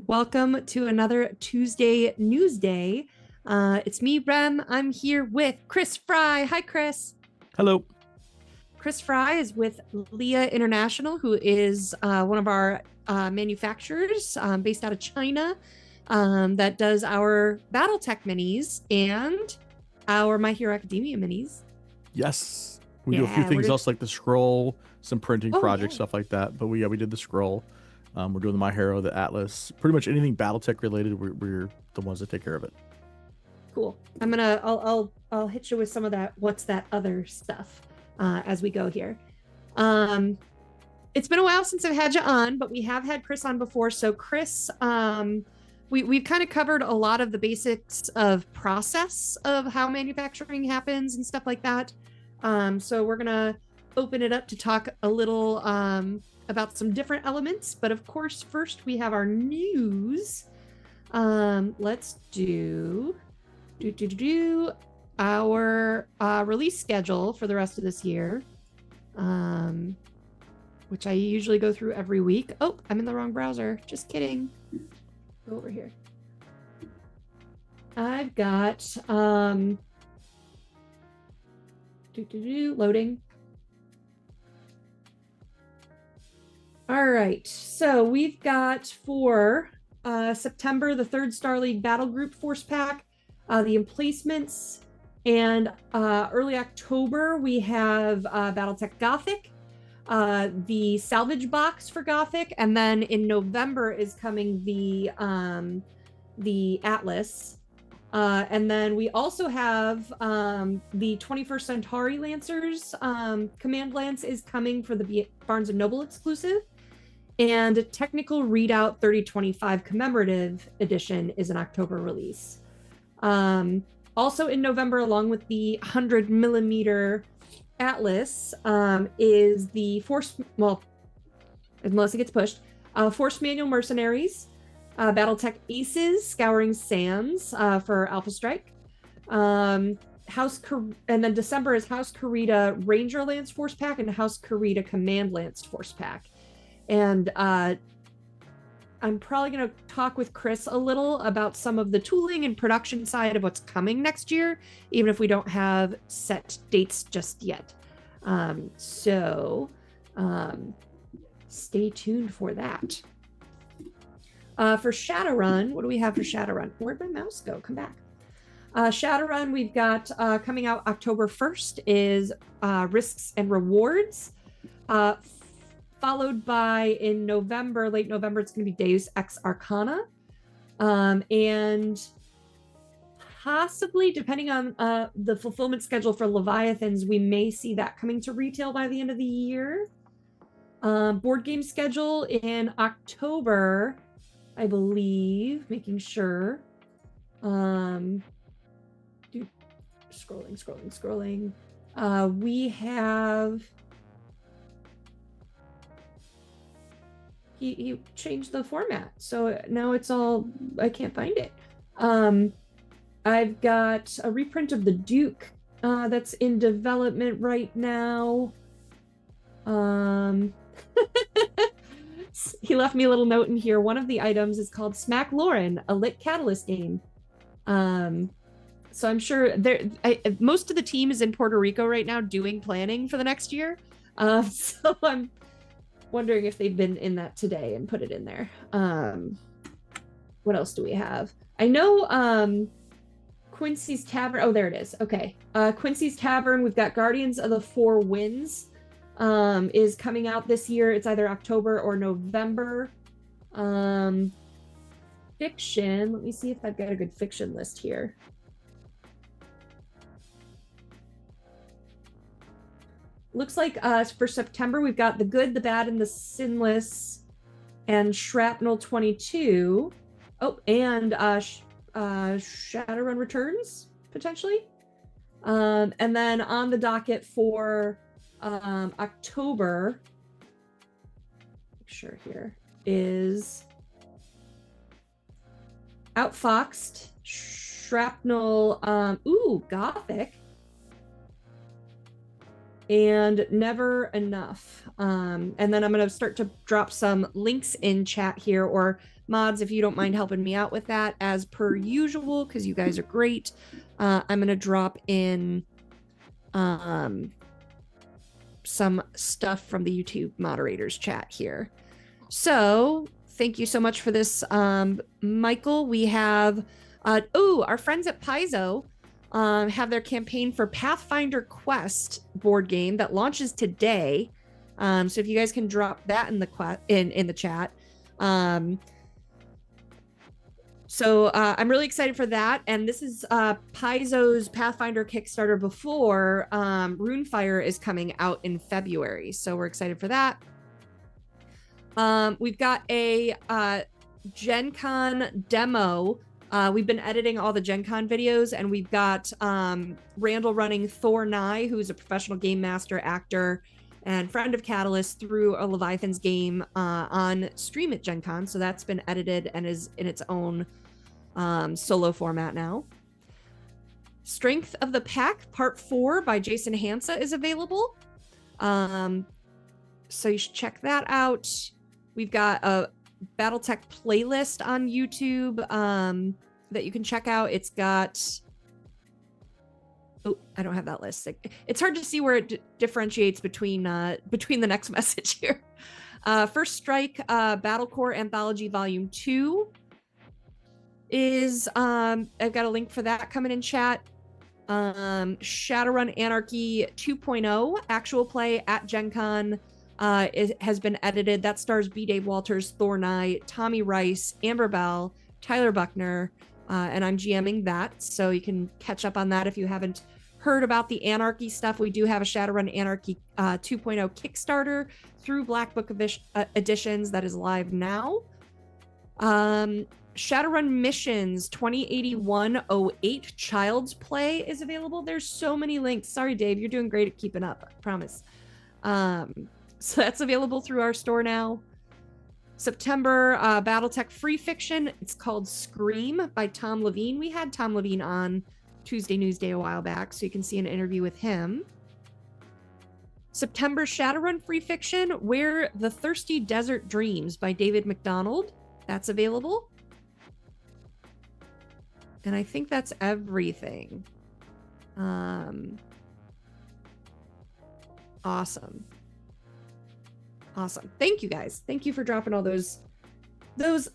Welcome to another Tuesday Newsday. It's me, Rem. I'm here with Chris Fry. Hi, Chris. Hello. Chris Fry is with Leah International, who is one of our manufacturers based out of China that does our battletech minis and our My Hero Academia minis. Yes, we do a few things else like the scroll, some printing projects, stuff like that. But we did the scroll. We're doing the My Hero, the Atlas, pretty much anything BattleTech related. We're the ones that take care of it. Cool. I'll hit you with some of that. What's that other stuff as we go here? It's been a while since I've had you on, but we have had Chris on before. So Chris, we've kind of covered a lot of the basics of process of how manufacturing happens and stuff like that. So we're gonna open it up to talk a little about some different elements, but of course, first we have our news. Let's do our release schedule for the rest of this year, which I usually go through every week. Oh, I'm in the wrong browser. Just kidding. Go over here. I've got loading. All right, so we've got for September the 3rd Star League Battle Group Force Pack, the emplacements, and early October we have Battletech Gothic, the salvage box for Gothic, and then in November is coming the Atlas. And then we also have the 21st Centauri Lancers. Command Lance is coming for the Barnes & Noble exclusive. And Technical Readout 3025 Commemorative Edition is an October release. Also in November, along with the 100mm Atlas, is the Force, well, unless it gets pushed, Force Manual Mercenaries, Battletech Aces, Scouring Sands for Alpha Strike. And then December is House Karita Ranger Lance Force Pack and House Karita Command Lance Force Pack. And I'm probably going to talk with Chris a little about some of the tooling and production side of what's coming next year, even if we don't have set dates just yet. So stay tuned for that. For Shadowrun, what do we have for Shadowrun? Where'd my mouse go? Come back. Shadowrun, we've got coming out October 1st is Risks and Rewards. Followed by in November, late November, it's going to be Deus Ex Arcana. And possibly, depending on the fulfillment schedule for Leviathans, we may see that coming to retail by the end of the year. Board game schedule in October, I believe, making sure. Scrolling. We have... He changed the format, so now it's all, I can't find it. I've got a reprint of the Duke that's in development right now. He left me a little note in here. One of the items is called Smack Lauren, a lit catalyst game. So I'm sure most of the team is in Puerto Rico right now doing planning for the next year. So I'm wondering if they've been in that today and put it in there. What else do we have? I know Quincy's Tavern. Oh, there it is. Okay. Quincy's Tavern. We've got Guardians of the Four Winds is coming out this year. It's either October or November. Fiction. Let me see if I've got a good fiction list here. Looks like for September, we've got The Good, the Bad, and the Sinless, and Shrapnel 22. Oh, and Shadowrun Returns, potentially. And then on the docket for October, make sure here, is Outfoxed, Shrapnel, Gothic, and Never Enough. And then I'm going to start to drop some links in chat here, or Mods, if you don't mind helping me out with that, as per usual, because you guys are great, I'm going to drop in some stuff from the YouTube moderators chat here. So thank you so much for this, Michael. We have, our friends at Paizo have their campaign for Pathfinder Quest board game that launches today. So if you guys can drop that in the chat. So I'm really excited for that. And this is Paizo's Pathfinder Kickstarter before Runefire is coming out in February. So we're excited for that. We've got a Gen Con demo. We've been editing all the Gen Con videos, and we've got Randall running Thor Nye, who's a professional game master, actor, and friend of Catalyst through a Leviathan's game on stream at Gen Con. So that's been edited and is in its own solo format now. Strength of the Pack Part 4 by Jason Hansa is available. So you should check that out. We've got a Battletech playlist on YouTube that you can check out. It's got... Oh, I don't have that list. It's hard to see where it differentiates between the next message here. First Strike Battlecore Anthology Volume 2 is... I've got a link for that coming in chat. Shadowrun Anarchy 2.0 actual play at Gen Con has been edited. That stars B. Dave Walters, Thor Nye, Tommy Rice, Amber Bell, Tyler Buckner, and I'm GMing that, so you can catch up on that if you haven't heard about the Anarchy stuff. We do have a Shadowrun Anarchy 2.0 Kickstarter through Black Book Editions that is live now. Shadowrun Missions 2081-08 Child's Play is available. There's so many links. Sorry, Dave, you're doing great at keeping up, I promise. So that's available through our store now. September, Battletech Free Fiction. It's called Scream by Tom Levine. We had Tom Levine on Tuesday Newsday a while back, so you can see an interview with him. September, Shadowrun Free Fiction, Where the Thirsty Desert Dreams by David McDonald. That's available. And I think that's everything. Awesome. Awesome. Thank you guys. Thank you for dropping all those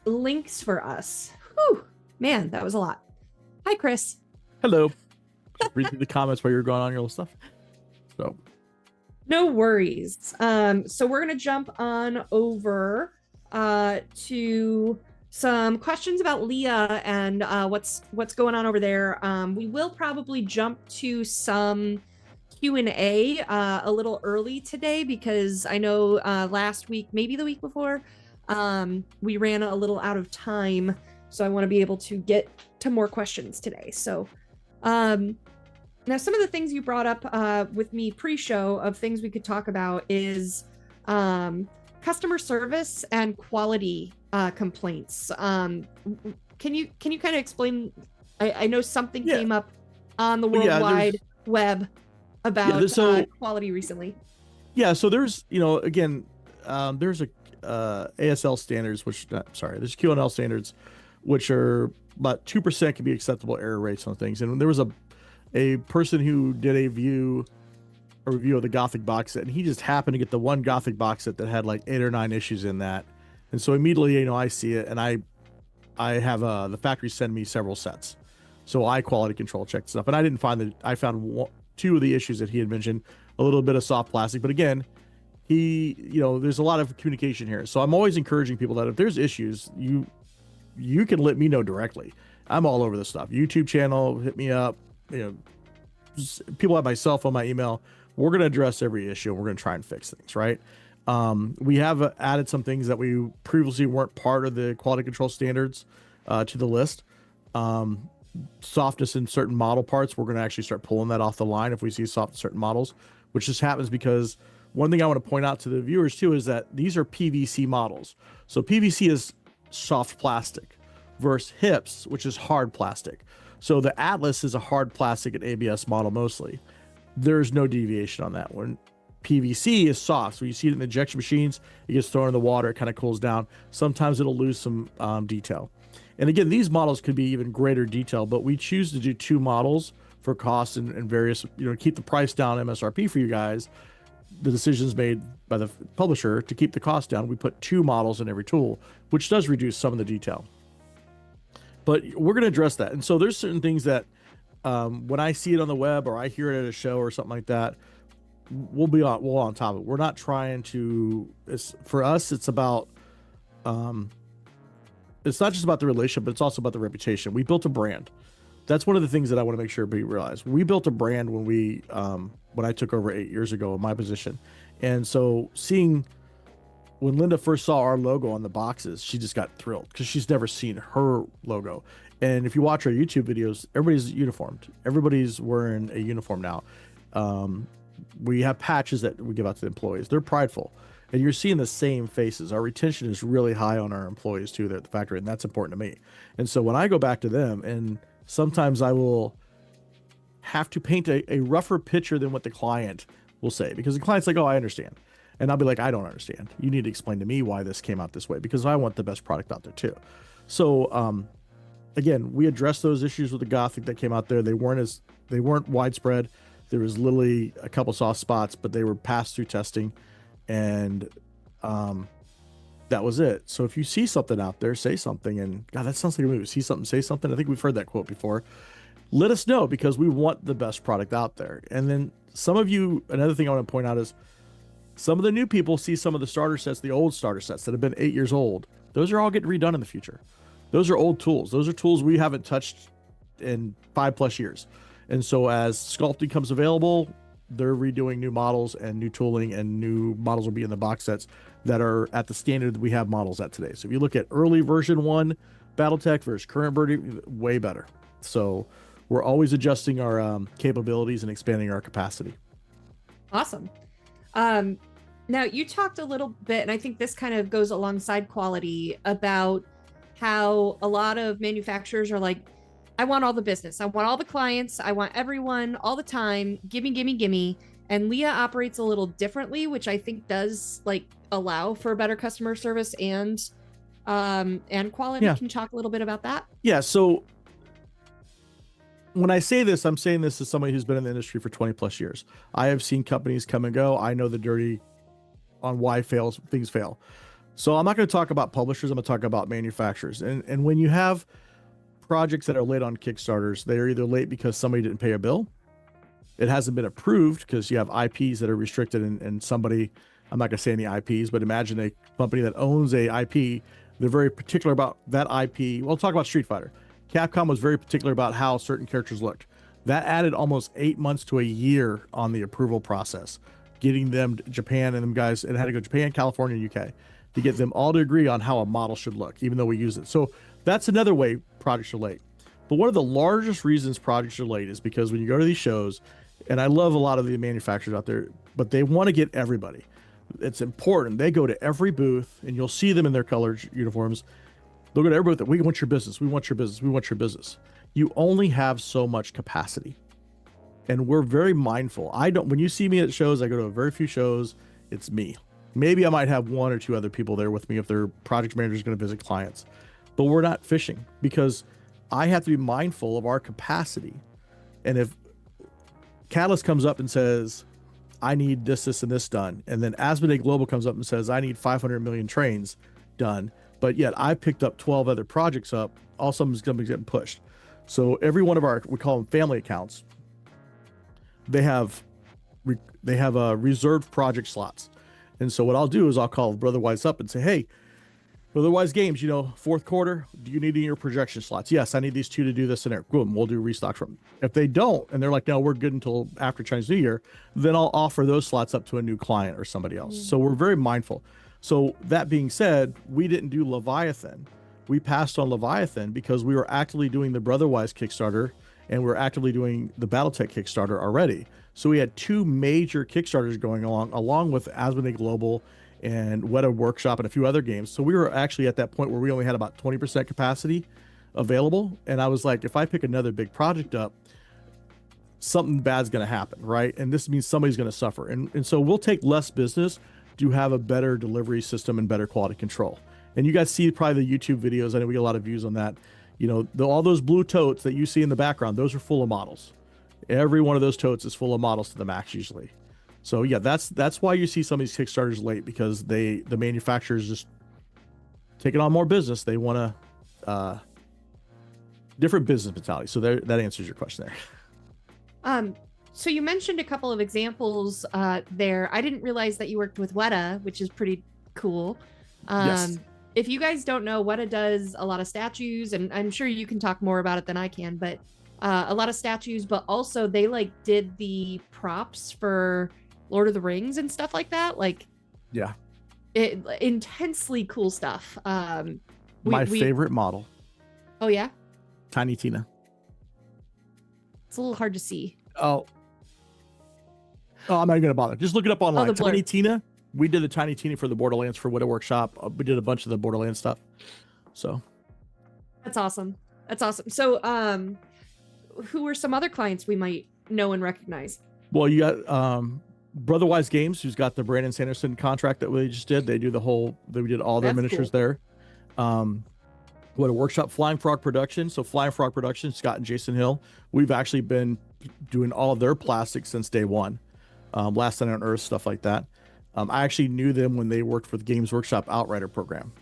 links for us. Whew. Man, that was a lot. Hi, Chris. Hello. Just read through the comments while you're going on your little stuff. So no worries. So we're gonna jump on over to some questions about Leah and what's going on over there. We will probably jump to some Q&A a little early today, because I know last week, maybe the week before, we ran a little out of time, so I want to be able to get to more questions today. So now some of the things you brought up with me pre-show of things we could talk about is customer service and quality complaints. Can you kind of explain? I know something came up on the World Wide Web about quality recently. Yeah, so there's, again, there's a ASL standards, there's QNL standards, which are about 2% can be acceptable error rates on things. And there was a person who did a review of the Gothic box set, and he just happened to get the one Gothic box set that had like 8 or 9 issues in that. And so immediately, I see it, and I have the factory send me several sets. So I quality control checked stuff, and I didn't find that. I found 2 of the issues that he had mentioned, a little bit of soft plastic, but again, there's a lot of communication here. So I'm always encouraging people that if there's issues, you can let me know directly. I'm all over this stuff. YouTube channel, hit me up. People have my cell phone, my email. We're going to address every issue, and we're going to try and fix things, right? We have added some things that we previously weren't part of the quality control standards to the list. Softness in certain model parts, we're going to actually start pulling that off the line if we see soft in certain models, which just happens because one thing I want to point out to the viewers too is that these are PVC models. So PVC is soft plastic versus HIPS, which is hard plastic. So the Atlas is a hard plastic and ABS model mostly. There's no deviation on that one. PVC is soft. So you see it in the injection machines, it gets thrown in the water, it kind of cools down. Sometimes it'll lose some detail. And again, these models could be even greater detail, but we choose to do 2 models for cost and various, keep the price down, MSRP for you guys. The decisions made by the publisher to keep the cost down. We put 2 models in every tool, which does reduce some of the detail. But we're going to address that. And so there's certain things that when I see it on the web or I hear it at a show or something like that, we'll on top of it. We're not trying to, for us, it's about, it's not just about the relationship, but it's also about the reputation. We built a brand. That's one of the things that I want to make sure everybody realize. We built a brand when I took over 8 years ago in my position. And so when Linda first saw our logo on the boxes, she just got thrilled because she's never seen her logo. And if you watch our YouTube videos, everybody's uniformed. Everybody's wearing a uniform now. We have patches that we give out to the employees. They're prideful. And you're seeing the same faces. Our retention is really high on our employees too. They're at the factory, and that's important to me. And so when I go back to them, and sometimes I will have to paint a rougher picture than what the client will say, because the client's like, oh, I understand. And I'll be like, I don't understand. You need to explain to me why this came out this way, because I want the best product out there too. So again, we addressed those issues with the Gothic that came out there. They weren't widespread. There was literally a couple soft spots, but they were passed through testing, and that was it. So if you see something out there, say something. And God, that sounds like a movie. See something, say something. I think we've heard that quote before. Let us know, because we want the best product out there. And then some of you, another thing I want to point out is some of the new people see some of the starter sets, the old starter sets that have been 8 years old. Those are all getting redone in the future. Those are old tools. Those are tools we haven't touched in 5+ years. And so as sculpting comes available, they're redoing new models and new tooling, and new models will be in the box sets that are at the standard that we have models at today. So if you look at early version 1 battletech versus current version, way better. So we're always adjusting our capabilities and expanding our capacity. Awesome. Now you talked a little bit, and I think this kind of goes alongside quality, about how a lot of manufacturers are like, I want all the business. I want all the clients. I want everyone all the time. Gimme, gimme, gimme. And Leah operates a little differently, which I think does allow for better customer service and quality. Yeah. Can you talk a little bit about that? Yeah. So when I say this, I'm saying this as somebody who's been in the industry for 20+ years. I have seen companies come and go. I know the dirty on why things fail. So I'm not going to talk about publishers. I'm going to talk about manufacturers. And when you have projects that are late on Kickstarters, they're either late because somebody didn't pay a bill, it hasn't been approved because you have IPs that are restricted, and somebody, I'm not going to say any IPs, but imagine a company that owns a IP. They're very particular about that IP. We'll talk about Street Fighter. Capcom was very particular about how certain characters looked. That added almost 8 months to a year on the approval process, getting them to Japan, and them guys, it had to go Japan, California, UK, to get them all to agree on how a model should look, even though we use it. So that's another way projects are late. But one of the largest reasons projects are late is because when you go to these shows, and I love a lot of the manufacturers out there, but they want to get everybody. It's important. They go to every booth, and you'll see them in their colored uniforms. They'll go to every booth. We want your business. We want your business. We want your business. You only have so much capacity. And we're very mindful. When you see me at shows, I go to a very few shows. It's me. Maybe I might have 1 or 2 other people there with me if their project manager is going to visit clients. But we're not fishing, because I have to be mindful of our capacity. And if Catalyst comes up and says, I need this, this, and this done, and then Asmodee Global comes up and says, I need 500 million trains done, but yet I picked up 12 other projects up, all some is going to be getting pushed. So every one of our, we call them family accounts, they have reserved project slots. And so what I'll do is I'll call Brother Wise up and say, hey, Brother Wise Games, fourth quarter, do you need any of your projection slots? Yes, I need these 2 to do this and there. Boom, we'll do restock from them. If they don't, and they're like, no, we're good until after Chinese New Year, then I'll offer those slots up to a new client or somebody else. So we're very mindful. So that being said, we didn't do Leviathan. We passed on Leviathan because we were actively doing the Brother Wise Kickstarter, and we're actively doing the Battletech Kickstarter already. So we had 2 major Kickstarters going along with Asmodee Global and Weta Workshop and a few other games. So we were actually at that point where we only had about 20% capacity available. And I was like, if I pick another big project up, something bad's going to happen, right? And this means somebody's going to suffer. And so we'll take less business to have a better delivery system and better quality control. And you guys see probably the YouTube videos. I know we get a lot of views on that. You know, all those blue totes that you see in the background, those are full of models. Every one of those totes is full of models to the max usually. So yeah, that's why you see some of these Kickstarters late, because the manufacturers just taking on more business. They want to different business mentality. So that answers your question there. So you mentioned a couple of examples there. I didn't realize that you worked with Weta, which is pretty cool. Yes. If you guys don't know, Weta does a lot of statues, and I'm sure you can talk more about it than I can, but a lot of statues, but also they like did the props for Lord of the Rings and stuff like that. Like, yeah, intensely cool stuff. My favorite model. Oh yeah, Tiny Tina. It's a little hard to see. Oh, I'm not gonna bother. Just look it up online. Tiny Tina. We did the Tiny Tina for the Borderlands for Weta Workshop. We did a bunch of the Borderlands stuff. So that's awesome. That's awesome. So, who are some other clients we might know and recognize? Well, you got Brotherwise Games, who's got the Brandon Sanderson contract that we just did. They do we did all their miniatures there. Weta Workshop, Flying Frog Production. So Flying Frog Production, Scott and Jason Hill. We've actually been doing all of their plastics since day one. Last Night on Earth, stuff like that. I actually knew them when they worked for the Games Workshop Outrider program.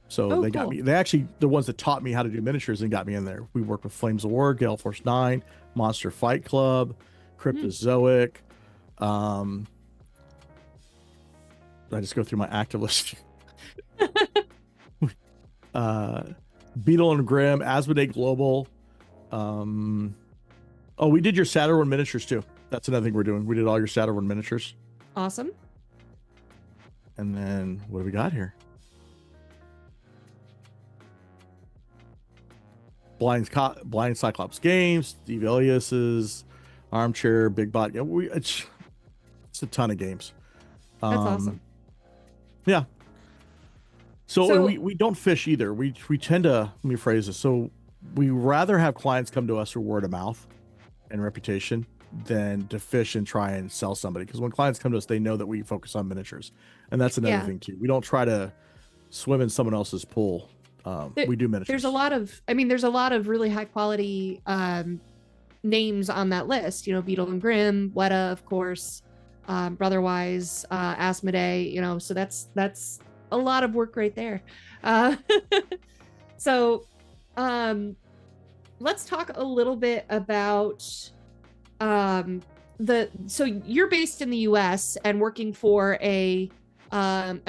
So they got me. They actually the ones that taught me how to do miniatures and got me in there. We worked with Flames of War, Gale Force 9, Monster Fight Club, Cryptozoic. I just go through my active list. Beetle and Grimm, Asmodee Global. We did your Shadowrun miniatures too. That's another thing we're doing. We did all your Shadowrun miniatures. Awesome. And then what do we got here? Blind Cyclops Games, Steve Elias's Armchair, Big Bot. Yeah, it's a ton of games. That's awesome. Yeah. So we don't fish either. We tend to, let me phrase this. So we rather have clients come to us for word of mouth and reputation than to fish and try and sell somebody. Because when clients come to us, they know that we focus on miniatures. And that's another thing too. We don't try to swim in someone else's pool. We do miniatures. There's a lot of really high quality names on that list. You know, Beetle and Grimm, Weta, of course, Brotherwise, Asmodee. You know, so that's a lot of work right there. So let's talk a little bit about so you're based in the US and working for a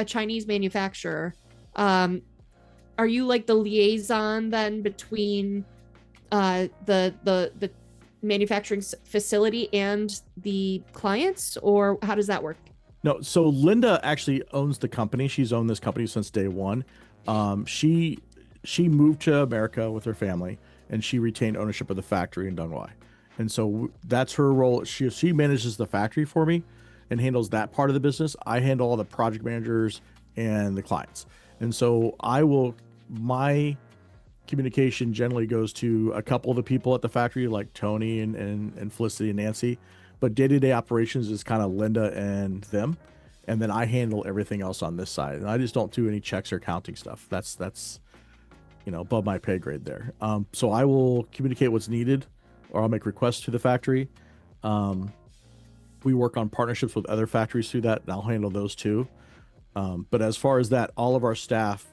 Chinese manufacturer. Are you like the liaison then between the manufacturing facility and the clients, or how does that work? No, so Linda actually owns the company. She's owned this company since day one. She moved to America with her family, and she retained ownership of the factory in Dunhuai. And so that's her role. She manages the factory for me and handles that part of the business. I handle all the project managers and the clients. And so my communication generally goes to a couple of the people at the factory, like Tony and Felicity and Nancy. But day-to-day operations is kind of Linda and them. And then I handle everything else on this side. And I just don't do any checks or accounting stuff. That's above my pay grade there. So I will communicate what's needed, or I'll make requests to the factory. We work on partnerships with other factories through that, and I'll handle those too. But as far as that, all of our staff,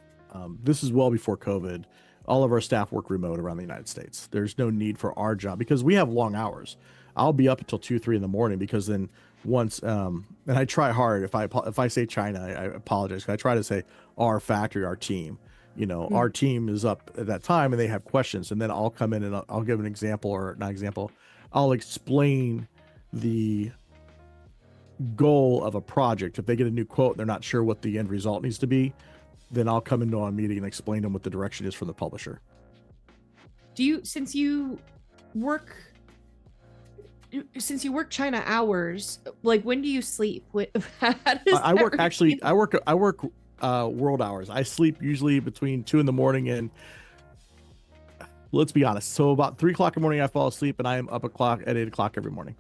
this is well before COVID, all of our staff work remote around the United States. There's no need for our job because we have long hours. I'll be up until 2-3 in the morning, because then once, and I try hard. If I say China, I apologize. I try to say our factory, our team. Our team is up at that time and they have questions, and then I'll come in and I'll give an example, or not example. I'll explain the goal of a project. If they get a new quote and they're not sure what the end result needs to be, then I'll come into a meeting and explain to them what the direction is from the publisher. Since you work China hours, like when do you sleep? I work world hours. I sleep usually between 2 in the morning and let's be honest. So about 3 o'clock in the morning, I fall asleep, and I am up at 8 o'clock every morning.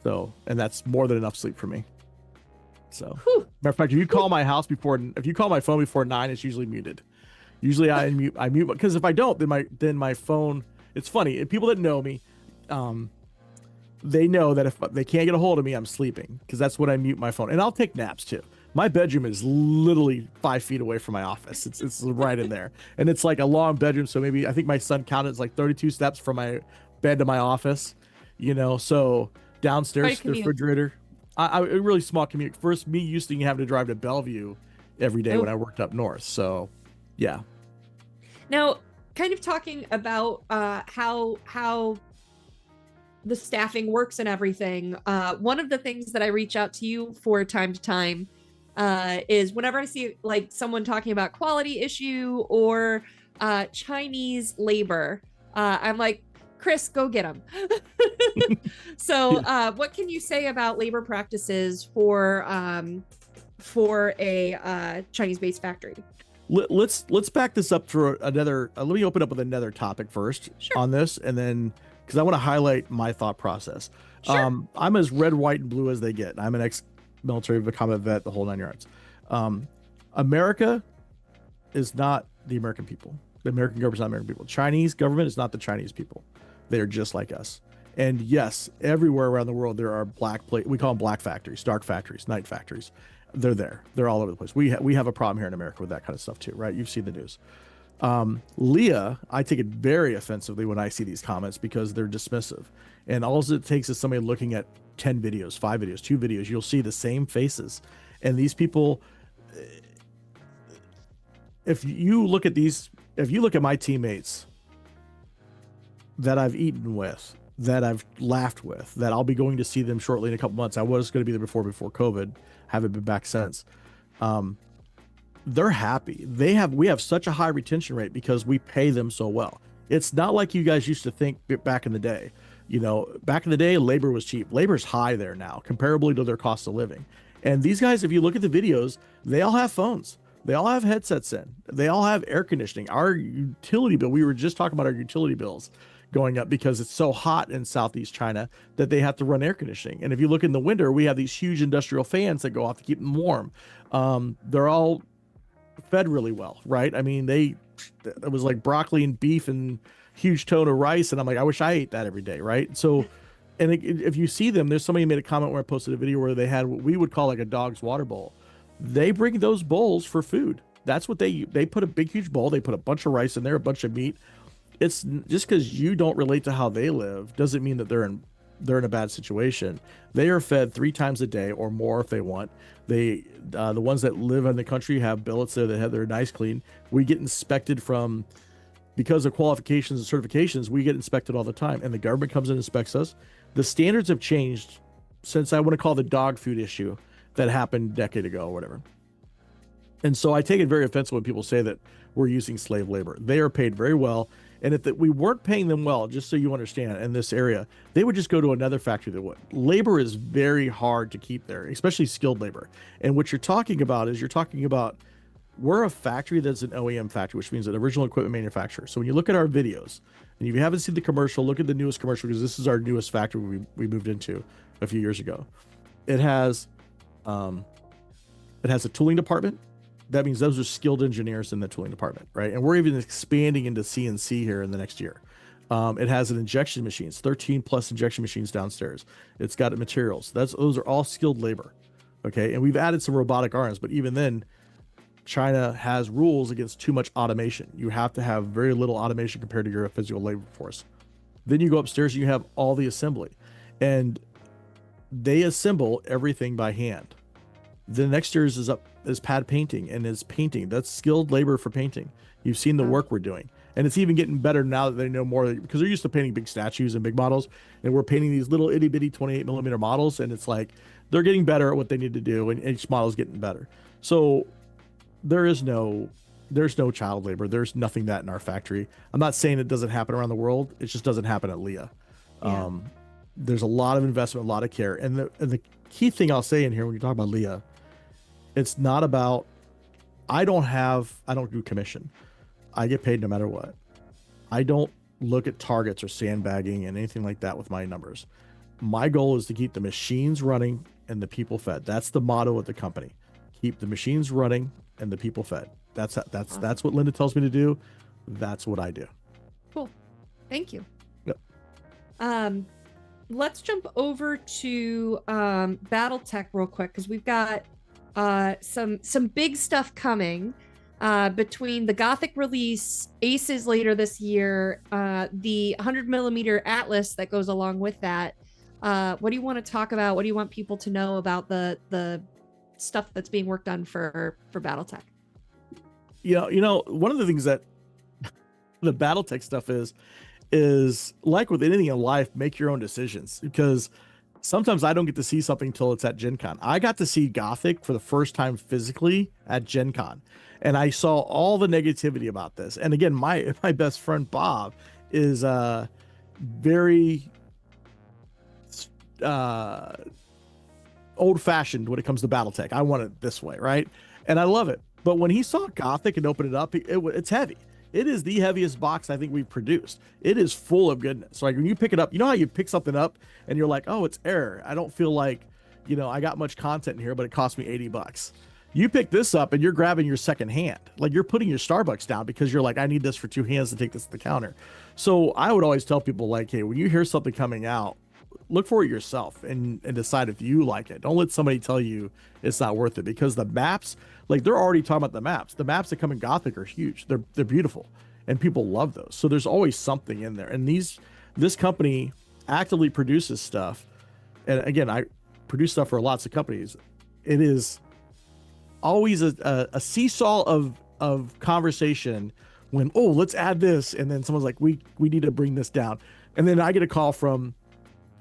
So, and that's more than enough sleep for me. So, matter of fact, if you call my phone before 9, it's usually muted. Usually I mute because if I don't, then my phone. It's funny. If people that know me, they know that if they can't get a hold of me, I'm sleeping, because that's when I mute my phone. And I'll take naps too. My bedroom is literally 5 feet away from my office. It's right in there, and it's like a long bedroom. So maybe I think my son counted it's like 32 steps from my bed to my office. So downstairs the refrigerator. A really small commute. First, me used to have to drive to Bellevue every day when I worked up north. So, yeah. Now, kind of talking about how the staffing works and everything. One of the things that I reach out to you for time to time is whenever I see like someone talking about quality issue or Chinese labor, I'm like, Chris, go get them. So what can you say about labor practices for a Chinese-based factory? Let's back this up for another. Let me open up with another topic first on this, and then because I want to highlight my thought process. Sure. I'm as red, white, and blue as they get. I'm an ex-military combat vet, the whole 9 yards. America is not the American people. The American government is not the American people. Chinese government is not the Chinese people. They're just like us. And yes, everywhere around the world there are we call them black factories, dark factories, night factories. They're there. They're all over the place. We have a problem here in America with that kind of stuff too, right? You've seen the news. Leah, I take it very offensively when I see these comments because they're dismissive. And all it takes is somebody looking at 10 videos, 5 videos, 2 videos. You'll see the same faces. And these people, if you look at my teammates that I've eaten with, that I've laughed with, that I'll be going to see them shortly in a couple months. I was going to be there before COVID. Haven't been back since. They're happy. We have such a high retention rate because we pay them so well. It's not like you guys used to think back in the day. Back in the day, labor was cheap. Labor's high there now, comparably to their cost of living. And these guys, if you look at the videos, they all have phones. They all have headsets in. They all have air conditioning. Our utility bill, we were just talking about our utility bills going up because it's so hot in Southeast China that they have to run air conditioning. And if you look in the winter, we have these huge industrial fans that go off to keep them warm. They're all fed really well, right? I mean, it was like broccoli and beef and huge ton of rice. And I'm like, I wish I ate that every day, right? So, and if you see them, there's somebody made a comment where I posted a video where they had what we would call like a dog's water bowl. They bring those bowls for food. That's what they put a big, huge bowl. They put a bunch of rice in there, a bunch of meat. It's just because you don't relate to how they live doesn't mean that they're in a bad situation. They are fed 3 times a day or more if they want. The ones that live in the country have billets there that have their nice clean. We get inspected because of qualifications and certifications. We get inspected all the time, and the government comes in and inspects us. The standards have changed since I want to call the dog food issue that happened a decade ago or whatever. And so I take it very offensive when people say that we're using slave labor. They are paid very well. And if we weren't paying them well, just so you understand, in this area, they would just go to another factory that would. Labor is very hard to keep there, especially skilled labor. And what you're talking about is we're a factory that's an OEM factory, which means an original equipment manufacturer. So when you look at our videos, and if you haven't seen the commercial, look at the newest commercial, because this is our newest factory we moved into a few years ago. It has a tooling department. That means those are skilled engineers in the tooling department, right? And we're even expanding into CNC here in the next year. It has an injection machines, 13 plus injection machines downstairs. It's got materials. Those are all skilled labor, okay? And we've added some robotic arms, but even then, China has rules against too much automation. You have to have very little automation compared to your physical labor force. Then you go upstairs and you have all the assembly, and they assemble everything by hand. The next year's is pad painting and is painting. That's skilled labor for painting. You've seen the work we're doing. And it's even getting better now that they know more, because they're used to painting big statues and big models. And we're painting these little itty bitty 28 millimeter models. And it's like, they're getting better at what they need to do. And each model is getting better. So there's no child labor. There's nothing that in our factory. I'm not saying it doesn't happen around the world. It just doesn't happen at Leah. Yeah. There's a lot of investment, a lot of care. And the key thing I'll say in here when you talk about Leah, it's not about, I don't do commission. I get paid no matter what. I don't look at targets or sandbagging and anything like that with my numbers. My goal is to keep the machines running and the people fed. That's the motto of the company. Keep the machines running and the people fed. That's Awesome. That's what Linda tells me to do. That's what I do. Cool. Thank you. Yep. Let's jump over to battletech real quick, because we've got some big stuff coming between the Gothic release, Aces later this year, the 100mm Atlas that goes along with that. What do you want to talk about? What do you want people to know about the stuff that's being worked on for battletech? One of the things that the battletech stuff is like with anything in life, make your own decisions, because sometimes I don't get to see something till it's at Gen Con. I got to see Gothic for the first time physically at Gen Con, and I saw all the negativity about this. And again, my best friend Bob is very old-fashioned when it comes to battletech. I want it this way, right? And I love it. But when he saw Gothic and opened it up, it's heavy. It is the heaviest box I think we've produced. It is full of goodness. Like when you pick it up, you know how you pick something up and you're like, oh, it's air. I don't feel like, I got much content in here, but it cost me $80. You pick this up and you're grabbing your second hand. Like you're putting your Starbucks down because you're like, I need this for 2 hands to take this to the counter. So I would always tell people like, hey, when you hear something coming out, look for it yourself and decide if you like it. Don't let somebody tell you it's not worth it, because the maps, like they're already talking about the maps. The maps that come in Gothic are huge. They're beautiful and people love those. So there's always something in there. And this company actively produces stuff. And again, I produce stuff for lots of companies. It is always a seesaw of conversation when, oh, let's add this. And then someone's like, we need to bring this down. And then I get a call from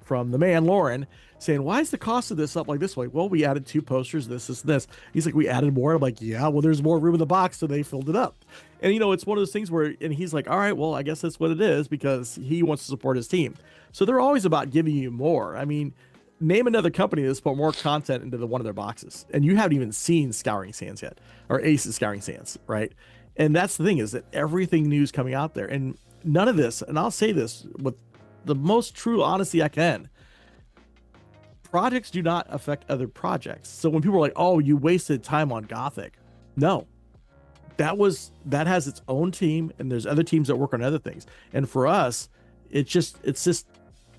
the man, Lauren, saying, why is the cost of this up like this way? Well, we added 2 posters, this. He's like, we added more. I'm like, yeah, well, there's more room in the box, so they filled it up. And, it's one of those things where, and he's like, all right, well, I guess that's what it is, because he wants to support his team. So they're always about giving you more. I mean, name another company that's put more content into one of their boxes, and you haven't even seen Scouring Sands yet, or Ace's Scouring Sands, right? And that's the thing, is that everything new is coming out there, and none of this, and I'll say this with the most true honesty I can, projects do not affect other projects. So when people are like, oh, you wasted time on Gothic, no, that has its own team, and there's other teams that work on other things. And for us, it's just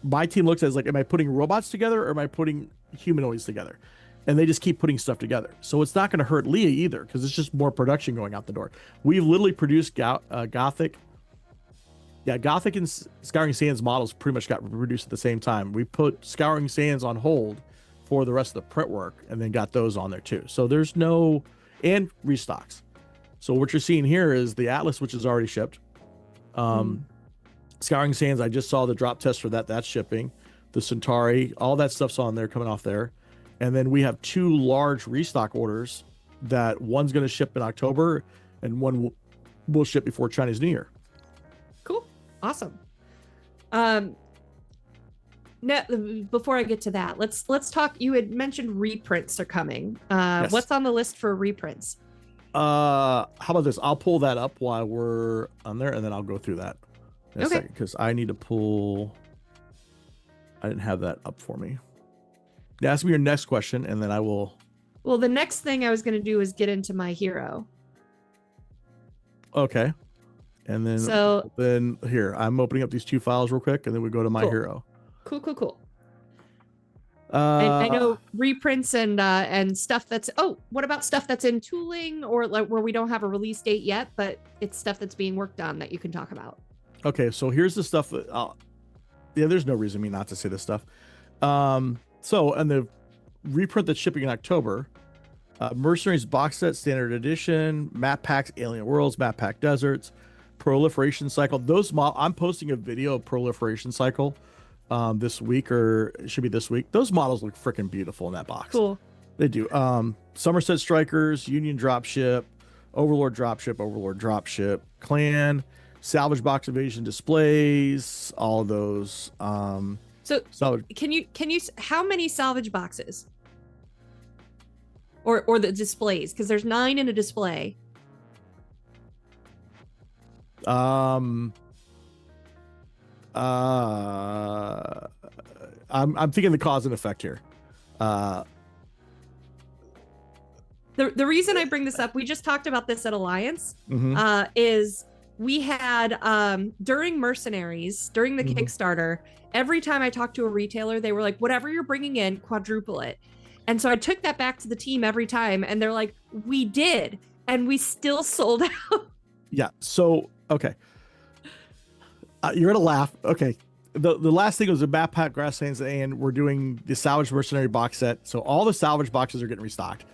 my team looks at it as like, am I putting robots together or am I putting humanoids together? And they just keep putting stuff together. So it's not going to hurt Leah either, because it's just more production going out the door. We've literally produced Gothic. Yeah, Gothic and Scouring Sands models pretty much got produced at the same time. We put Scouring Sands on hold for the rest of the print work, and then got those on there too. So there's and restocks. So what you're seeing here is the Atlas, which is already shipped. Scouring Sands, I just saw the drop test for that. That's shipping. The Centauri, all that stuff's on there, coming off there. And then we have 2 large restock orders that one's going to ship in October and one will ship before Chinese New Year. Cool. Awesome. Now, before I get to that, let's talk. You had mentioned reprints are coming. Yes. What's on the list for reprints? How about this? I'll pull that up while we're on there, and then I'll go through that in a second, because I need to pull. I didn't have that up for me. Ask me your next question, and then I will. Well, the next thing I was going to do is get into my hero. Okay. And then here, I'm opening up these 2 files real quick, and then we go to my hero. Cool. I know reprints and stuff that's. Oh, what about stuff that's in tooling, or like where we don't have a release date yet, but it's stuff that's being worked on that you can talk about? Okay, so here's the stuff that. There's no reason me not to say this stuff. So, and the reprint that's shipping in October, Mercenaries box set, standard edition, map packs, Alien Worlds, map pack Deserts, Proliferation Cycle. I'm posting a video of Proliferation Cycle this week, or it should be this week. Those models look freaking beautiful in that box. Cool. They do. Somerset Strikers, Union Dropship, Overlord Dropship, Clan, Salvage Box Invasion Displays, all of those. Can you how many salvage boxes or the displays, because there's 9 in a display? I'm thinking the cause and effect here. The reason I bring this up, we just talked about this at Alliance, is we had during Mercenaries, during the Kickstarter, every time I talked to a retailer, they were like, whatever you're bringing in, quadruple it. And so I took that back to the team every time, and they're like, we did, and we still sold out. Yeah. So, okay. You're gonna laugh. Okay. The last thing was the backpack grasslands, and we're doing the salvage mercenary box set. So all the salvage boxes are getting restocked.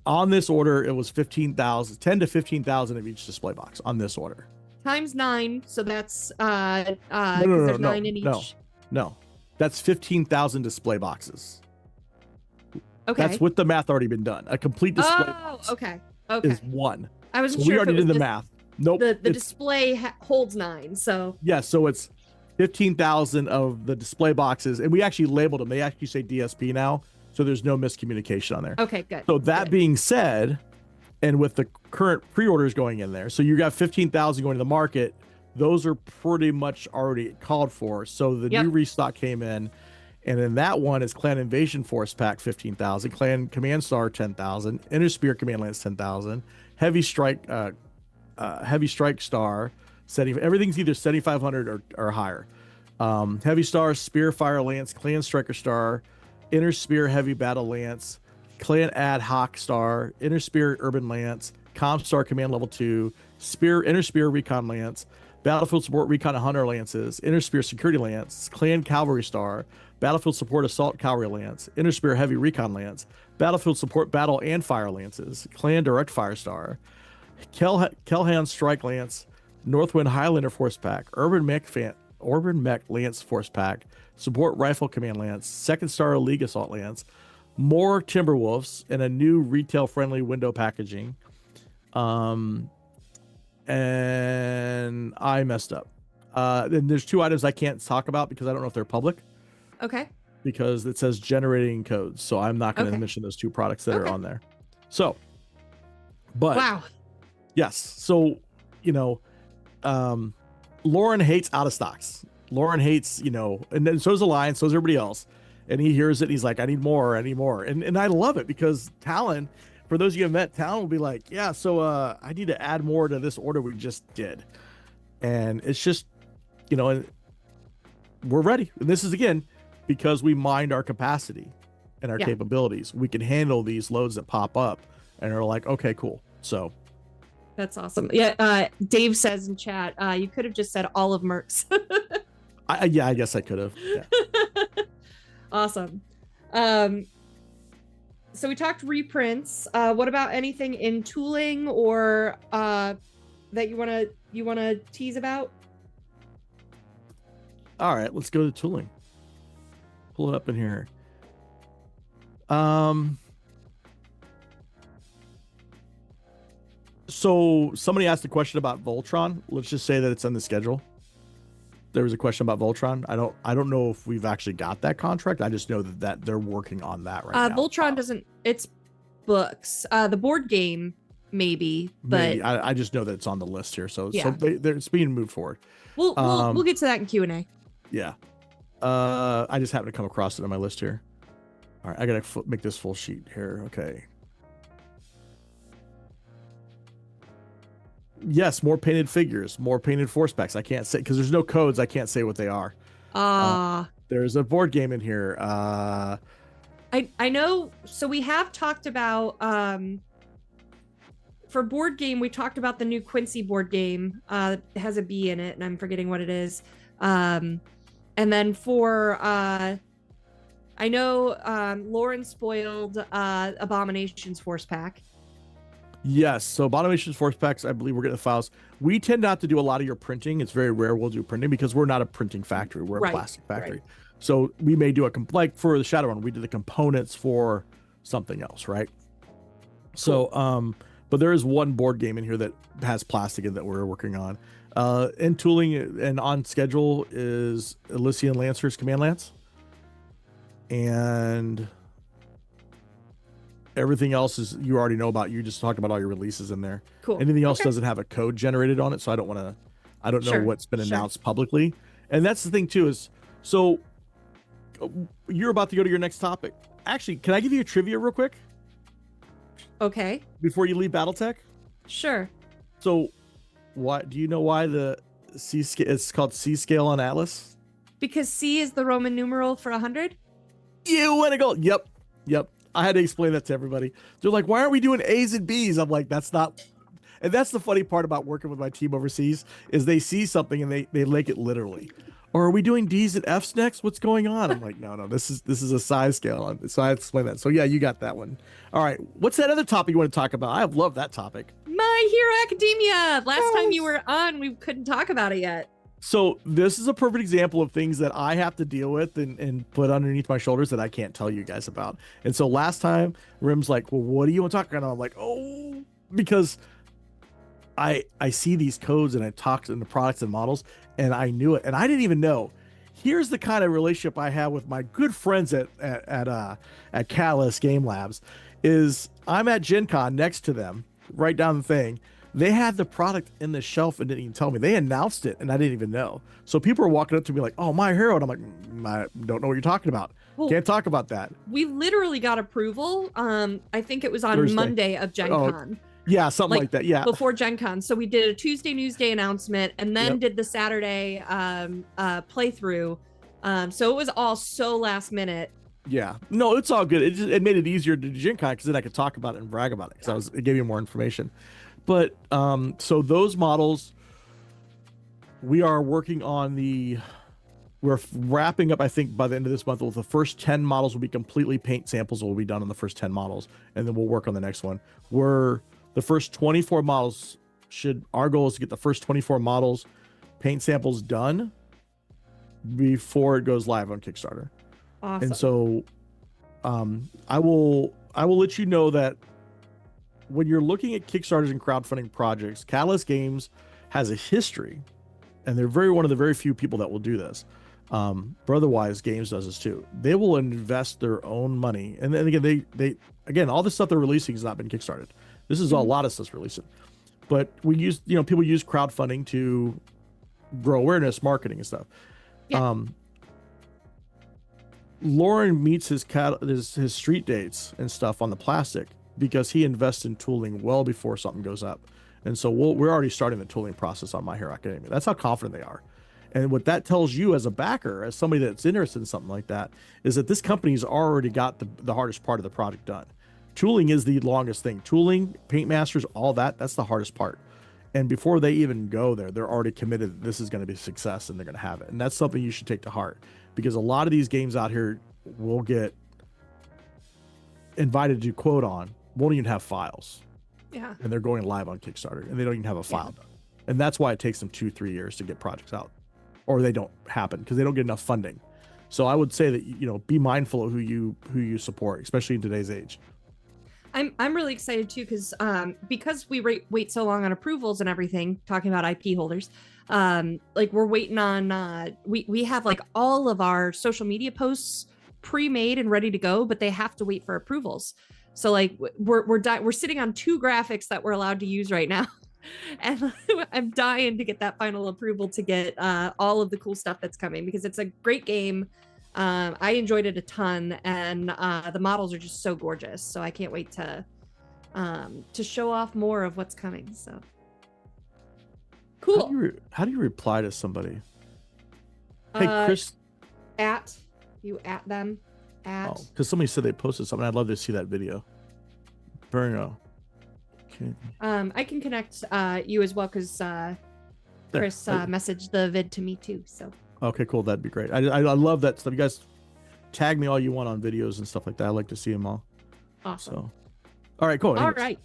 On this order, it was 15,000, 10 to 15,000 of each display box on this order. Times 9, so that's there's 9 in each. No, that's 15,000 display boxes. Okay. That's with the math already been done. A complete display box okay. is 1. I wasn't so sure we already did the math. Nope. The display holds 9, so. Yeah, so it's 15,000 of the display boxes, and we actually labeled them. They actually say DSP now, so there's no miscommunication on there. Okay, good. So that being said, and with the current pre-orders going in there, so you got 15,000 going to the market. Those are pretty much already called for. So the new restock came in, and then that one is Clan Invasion Force Pack 15,000, Clan Command Star 10,000, Inner Spear Command Lance 10,000, Heavy Strike Star setting. Everything's either 7,500 or higher. Heavy Star, Spear Fire Lance, Clan Striker Star, Inner Spear Heavy Battle Lance, Clan Ad Hoc Star, Inner Spear Urban Lance, Comp Star Command Level 2, Inner Spear Recon Lance, Battlefield Support Recon Hunter Lances, Inner Spear Security Lance, Clan Cavalry Star, Battlefield Support Assault Cavalry Lance, Inner Spear Heavy Recon Lance, Battlefield Support Battle and Fire Lances, Clan Direct Fire Star, Kelhan Strike Lance, Northwind Highlander Force Pack, Urban Mech Lance Force Pack, Support Rifle Command Lance, Second Star League Assault Lance, more Timberwolves, and a new retail-friendly window packaging. And I messed up. Then there's 2 items I can't talk about because I don't know if they're public. Okay. Because it says generating codes, so I'm not going to mention those 2 products that are on there. So, but wow. Yes. So, Lauren hates out of stocks. Lauren hates, and then so does Alliance, so does everybody else. And he hears it and he's like, I need more. And I love it because Talon, for those of you who have met, Talon will be like, yeah, so I need to add more to this order we just did. And it's just, we're ready. And this is, again, because we mind our capacity and our capabilities. We can handle these loads that pop up and are like, okay, cool. So. That's awesome. Yeah. Dave says in chat, you could have just said all of Mercs. I guess I could have. Yeah. Awesome. So we talked reprints. What about anything in tooling or that you wanna tease about? All right, let's go to tooling. Pull it up in here. So somebody asked a question about Voltron. Let's just say that it's on the schedule. There was a question about Voltron. I don't know if we've actually got that contract. I just know that they're working on that right now. Voltron doesn't. It's books. The board game maybe, but maybe. I just know that it's on the list here. So it's being moved forward. We'll get to that in Q&A. Yeah. I just happened to come across it on my list here. All right, I gotta make this full sheet here. Okay. Yes, more painted figures, more painted force packs. I can't say because there's no codes. I can't say what they are. There's a board game in here. I know. So we have talked about for board game. We talked about the new Quincy board game. It has a B in it, and I'm forgetting what it is. And then for I know Lauren spoiled Abominations force pack. Yes, so Abominations Force Packs, I believe we're getting the files. We tend not to do a lot of your printing. It's very rare we'll do printing because we're not a printing factory. We're a plastic factory. Right. So we may do like for the Shadowrun, we did the components for something else, right? Cool. So, but there is one board game in here that has plastic in that we're working on. In tooling and on schedule is Elysian Lancers Command Lance. And everything else is you already know about. You just talked about all your releases in there. Cool. Anything else doesn't have a code generated on it, so I don't know what's been announced publicly. And that's the thing too is, so you're about to go to your next topic. Actually, can I give you a trivia real quick? Okay. Before you leave BattleTech? Sure. So, do you know why the C scale? It's called C scale on Atlas. Because C is the Roman numeral for 100. You want to go? Yep. I had to explain that to everybody. They're like, "Why aren't we doing A's and B's?" I'm like, "That's not." And that's the funny part about working with my team overseas is they see something and they take it literally. Or are we doing D's and F's next? What's going on? I'm like, no, this is a size scale. So I explain that. So yeah, you got that one. All right. What's that other topic you want to talk about? I love that topic. My Hero Academia. Last time you were on, we couldn't talk about it yet. So this is a perfect example of things that I have to deal with and put underneath my shoulders that I can't tell you guys about. And so last time Rim's like, well, what do you want to talk about? And I'm like, oh, because I see these codes and I talked in the products and models and I knew it. And I didn't even know. Here's the kind of relationship I have with my good friends at Catalyst Game Labs is I'm at Gen Con next to them, right down the thing. They had the product in the shelf and didn't even tell me. They announced it and I didn't even know. So people are walking up to me like, oh, My Hero. And I'm like, I don't know what you're talking about. Well, can't talk about that. We literally got approval. I think it was on Thursday. Monday of Gen Con. Yeah, something like that. Yeah. Before Gen Con. So we did a Tuesday Newsday announcement and then did the Saturday playthrough. So it was all so last minute. Yeah. No, it's all good. It made it easier to do Gen Con because then I could talk about it and brag about it because it gave you more information. But so those models, we are working on we're wrapping up, I think, by the end of this month with the first 10 models will be completely paint samples will be done on the first 10 models. And then we'll work on the next one. The first 24 models our goal is to get the first 24 models paint samples done before it goes live on Kickstarter. Awesome. And so I will let you know that when you're looking at Kickstarters and crowdfunding projects, Catalyst Games has a history, and they're one of the very few people that will do this. Brotherwise Games does this too. They will invest their own money, and then again, all the stuff they're releasing has not been Kickstarted. This is a lot of stuff releasing, but we use people use crowdfunding to grow awareness, marketing, and stuff. Yeah. Lauren meets his street dates and stuff on the plastic because he invests in tooling well before something goes up. And so we're already starting the tooling process on My Hero Academia. That's how confident they are. And what that tells you as a backer, as somebody that's interested in something like that, is that this company's already got the hardest part of the project done. Tooling is the longest thing. Tooling, paint masters, all that's the hardest part. And before they even go there, they're already committed that this is going to be a success and they're going to have it. And that's something you should take to heart, because a lot of these games out here will get invited to quote on, won't even have files. Yeah. And they're going live on Kickstarter and they don't even have a file done. And that's why it takes them 2-3 years to get projects out, or they don't happen because they don't get enough funding. So I would say that, be mindful of who you support, especially in today's age. I'm really excited too, because we wait so long on approvals and everything, talking about IP holders. We're waiting on, we have like all of our social media posts pre-made and ready to go, but they have to wait for approvals. So like we're sitting on 2 graphics that we're allowed to use right now. And I'm dying to get that final approval to get all of the cool stuff that's coming, because it's a great game. I enjoyed it a ton, and the models are just so gorgeous. So I can't wait to show off more of what's coming. So cool. How do you reply to somebody? Hey, Chris. At them. Because somebody said they posted something. I'd love to see that video. Bruno. Okay. I can connect you as well, because Chris messaged the vid to me too. So. Okay, cool. That'd be great. I love that stuff. You guys tag me all you want on videos and stuff like that. I like to see them all. Awesome. So, all right, cool. All right.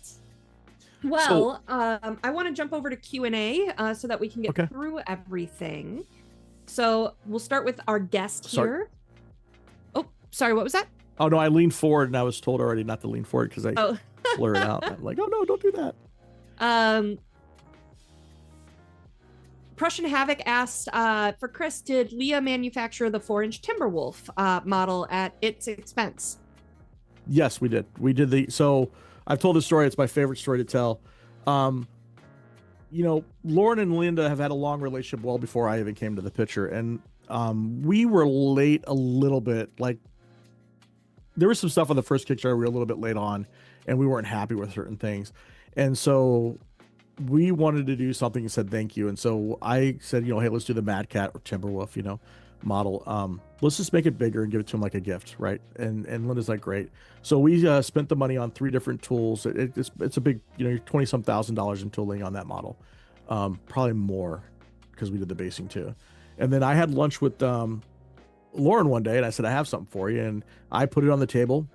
Well, I want to jump over to Q&A so that we can get through everything. So we'll start with our guest here. Oh, sorry. What was that? Oh, no, I leaned forward and I was told already not to lean forward because I blur it out. I'm like, oh, no, don't do that. Prussian Havoc asked, for Chris, did Leah manufacture the 4-inch Timberwolf model at its expense? Yes, we did. So I've told this story. It's my favorite story to tell. Lauren and Linda have had a long relationship well before I even came to the picture, and we were late a little bit. Like, there was some stuff on the first Kickstarter we were a little bit late on, and we weren't happy with certain things, and so we wanted to do something and said thank you. And so I said, hey, let's do the Mad Cat or Timberwolf, model. Let's just make it bigger and give it to him like a gift, right? And Linda's like, great. So we spent the money on 3 different tools. It's a big, $20-some thousand in tooling on that model, probably more because we did the basing too. And then I had lunch with Lauren one day, and I said, I have something for you, and I put it on the table.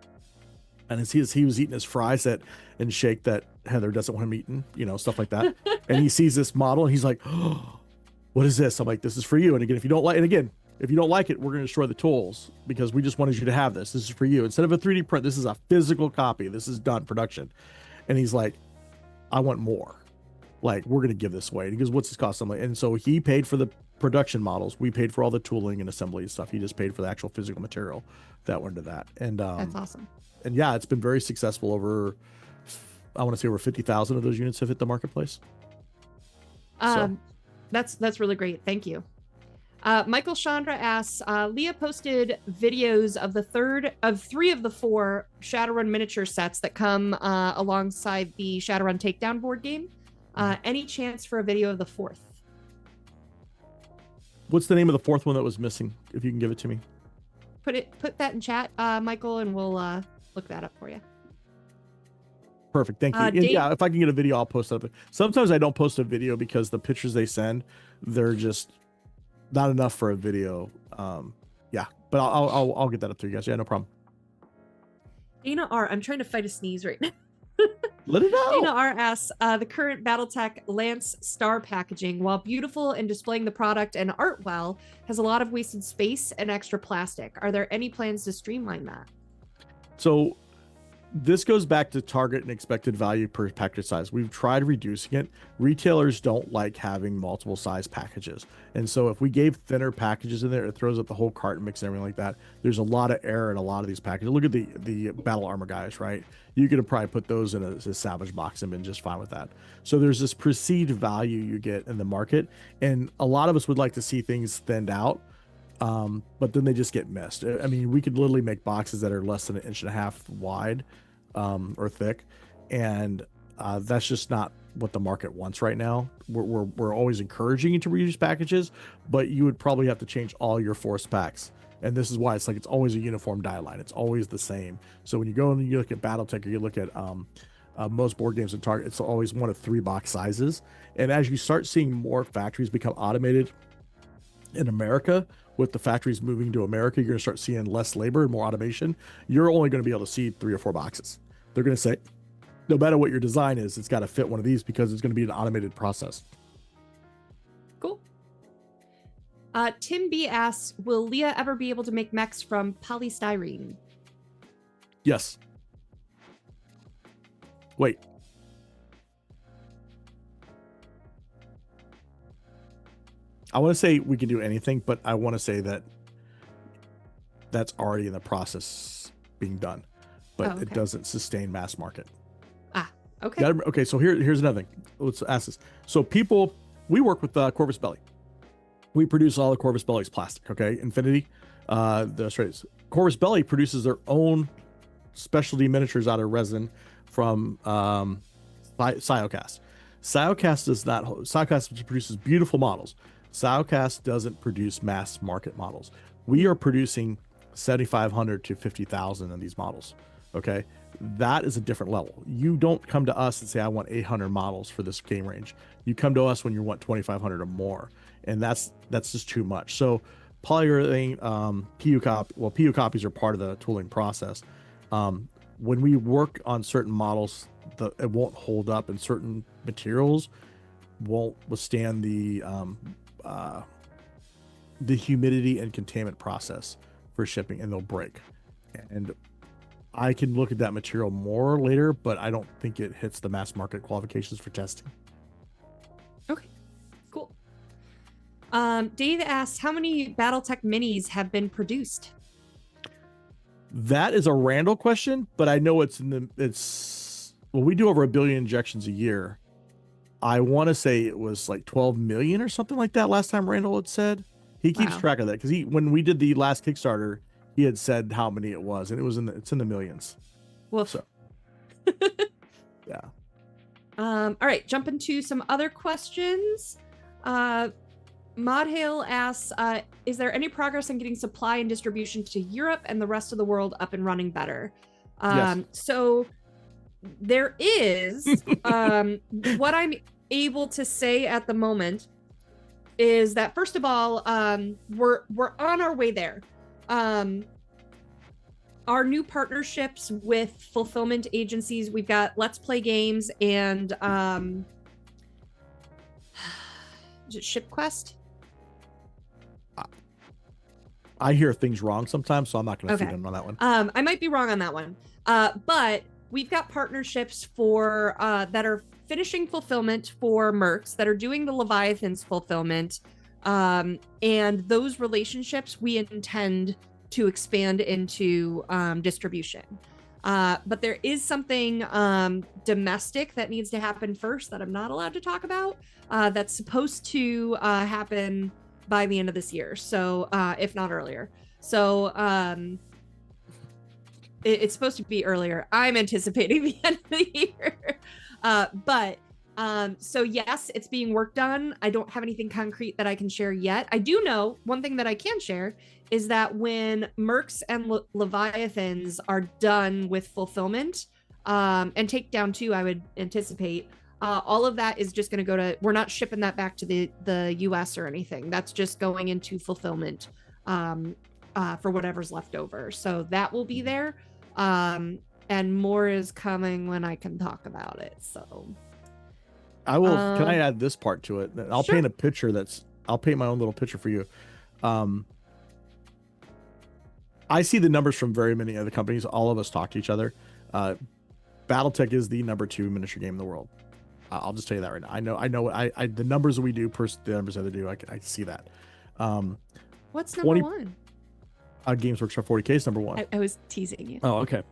And as he was eating his fries and shake that Heather doesn't want him eating, stuff like that. And he sees this model and he's like, oh, what is this? I'm like, this is for you. And again, if you don't like it, we're going to destroy the tools because we just wanted you to have this. This is for you. Instead of a 3D print, this is a physical copy. This is done production. And he's like, I want more. Like, we're going to give this away. And he goes, what's this cost? I'm like, and so he paid for the production models. We paid for all the tooling and assembly and stuff. He just paid for the actual physical material that went into that. And that's awesome. And yeah, it's been very successful. I want to say over 50,000 of those units have hit the marketplace. That's really great. Thank you. Michael Chandra asks, Leah posted videos of 3 of the 4 Shadowrun miniature sets that come alongside the Shadowrun Takedown board game. Any chance for a video of the 4th? What's the name of the 4th one that was missing? If you can give it to me. Put that in chat, Michael, and we'll look that up for you. Perfect. Thank you. Yeah, if I can get a video, I'll post it up. Sometimes I don't post a video because the pictures they send, they're just not enough for a video. Yeah, but I'll get that up to you guys. Yeah, no problem. Dana R, I'm trying to fight a sneeze right now. Let it out. Dana R asks, the current BattleTech Lance Star packaging, while beautiful and displaying the product and art well, has a lot of wasted space and extra plastic. Are there any plans to streamline that? So this goes back to target and expected value per package size. We've tried reducing it. Retailers don't like having multiple size packages. And so if we gave thinner packages in there, it throws up the whole carton mix and everything like that. There's a lot of error in a lot of these packages. Look at the battle armor guys, right? You could have probably put those in a salvage box and been just fine with that. So there's this perceived value you get in the market. And a lot of us would like to see things thinned out. But then they just get missed. I mean, we could literally make boxes that are less than 1.5 inches wide, or thick, and that's just not what the market wants right now. We're always encouraging you to reuse packages, but you would probably have to change all your force packs. And this is why it's always a uniform die line. It's always the same. So when you go and you look at BattleTech or you look at most board games in Target, it's always 1 of 3 box sizes. And as you start seeing more factories become automated in America, with the factories moving to America, you're going to start seeing less labor and more automation. You're only going to be able to see 3 or 4 boxes. They're going to say, no matter what your design is, it's got to fit one of these because it's going to be an automated process. Cool. Tim B asks, will Leah ever be able to make mechs from polystyrene? Yes. Wait. I want to say we can do anything, but I want to say that that's already in the process being done, but it doesn't sustain mass market. Okay. Okay. So here's another thing. Let's ask this. So we work with Corvus Belli. We produce all the Corvus Belli's plastic. Okay. Infinity, the Australians. Corvus Belli produces their own specialty miniatures out of resin from Siocast. Siocast produces beautiful models. Siocast doesn't produce mass market models. We are producing 7,500 to 50,000 of these models. Okay. That is a different level. You don't come to us and say, I want 800 models for this game range. You come to us when you want 2,500 or more. And that's just too much. So polyurethane, PU copies are part of the tooling process. When we work on certain models, it won't hold up, and certain materials won't withstand the humidity and containment process for shipping, and they'll break. And I can look at that material more later, but I don't think it hits the mass market qualifications for testing. Okay, cool. Dave asks, how many BattleTech minis have been produced? That is a Randall question, but I know we do over 1 billion injections a year. I want to say it was like 12 million or something like that last time Randall had said. He keeps track of that because when we did the last Kickstarter, he had said how many it was, and it's in the millions. Well, so yeah. All right, jump into some other questions. Modhail asks, is there any progress in getting supply and distribution to Europe and the rest of the world up and running better? Yes. So there is. What I'm able to say at the moment is that, first of all, we're on our way there. Our new partnerships with fulfillment agencies, we've got Let's Play Games and is it ShipQuest? I hear things wrong sometimes, so I'm not going to feed them on that one. I might be wrong on that one, but we've got partnerships for that are finishing fulfillment for Mercs, that are doing the Leviathans fulfillment, and those relationships we intend to expand into distribution. But there is something domestic that needs to happen first that I'm not allowed to talk about. That's supposed to happen by the end of this year, so if not earlier. So it's supposed to be earlier. I'm anticipating the end of the year. But so yes, it's being worked on. I don't have anything concrete that I can share yet. I do know one thing that I can share is that when Mercs and Leviathans are done with fulfillment, and Takedown 2, I would anticipate, all of that is just going to go to, we're not shipping that back to the US or anything. That's just going into fulfillment for whatever's left over. So that will be there. And more is coming when I can talk about it. So I will, can I add this part to it? I'll paint a picture I'll paint my own little picture for you. I see the numbers from very many other companies. All of us talk to each other. Battletech is the number 2 miniature game in the world. I'll just tell you that right now. I know the numbers that we do, the numbers that they do, I see that. What's number 1? Games Workshop 40K is number 1. I was teasing you. Oh, okay.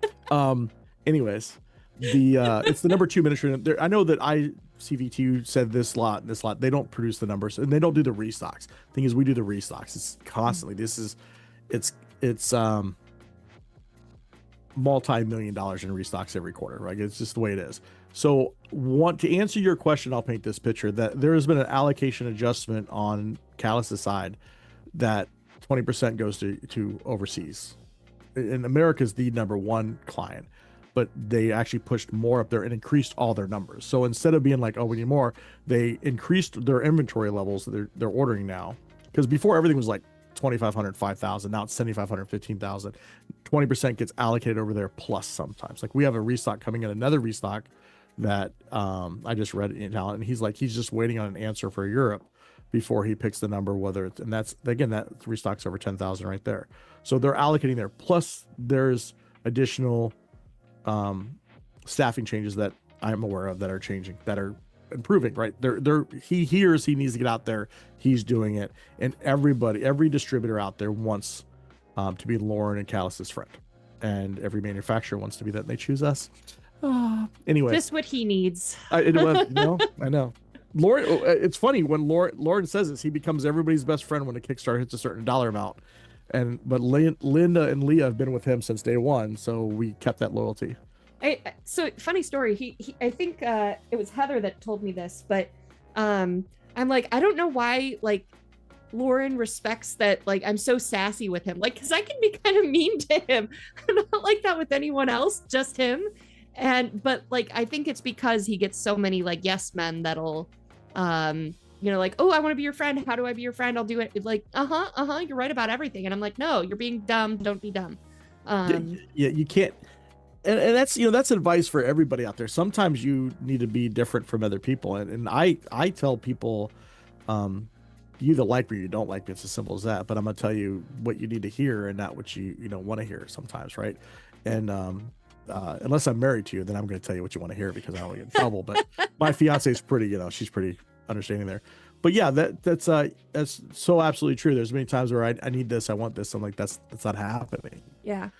Anyways, it's the number 2 miniature. I know that ICV2 said this lot. They don't produce the numbers, and they don't do the restocks. Thing is, we do the restocks. It's constantly. It's multi-million dollars in restocks every quarter, right? It's just the way it is. So to answer your question, I'll paint this picture that there has been an allocation adjustment on Callus's side that 20% goes to overseas. And America's the number 1 client, but they actually pushed more up there and increased all their numbers. So instead of being like, oh, we need more, they increased their inventory levels that they're ordering now. Because before everything was like 2,500, 5,000. Now it's 7,500, 15,000. 20% gets allocated over there plus sometimes. Like we have a restock coming in, another restock that I just read in talent, and he's just waiting on an answer for Europe before he picks the number, whether it's, and that's, again, that restocks over 10,000 right there. So they're allocating there. Plus there's additional staffing changes that I'm aware of that are changing, that are improving, right? He hears he needs to get out there. He's doing it. And every distributor out there wants to be Lauren and Callus's friend. And every manufacturer wants to be that, and they choose us. Anyway. Just what he needs. I know. Lauren, it's funny when Lauren says this, he becomes everybody's best friend when a Kickstarter hits a certain dollar amount. But Linda and Leah have been with him since day one, so we kept that loyalty. So funny story. He I think it was Heather that told me this, but I'm like, I don't know why like Lauren respects that, like I'm so sassy with him, like because I can be kind of mean to him. I'm not like that with anyone else, just him. But like I think it's because he gets so many like yes men that'll like, oh, I want to be your friend. How do I be your friend? I'll do it. Like, you're right about everything. And I'm like, no, you're being dumb. Don't be dumb. Yeah, you can't. And that's, that's advice for everybody out there. Sometimes you need to be different from other people. And I tell people, you either like me or you don't like me. It's as simple as that. But I'm going to tell you what you need to hear and not what you want to hear sometimes. Right. And, unless I'm married to you, then I'm going to tell you what you want to hear because I don't get in trouble. But my fiance is pretty, she's pretty understanding there. But yeah, that's so absolutely true. There's many times where I need this, I want this. I'm like, that's not happening. Yeah.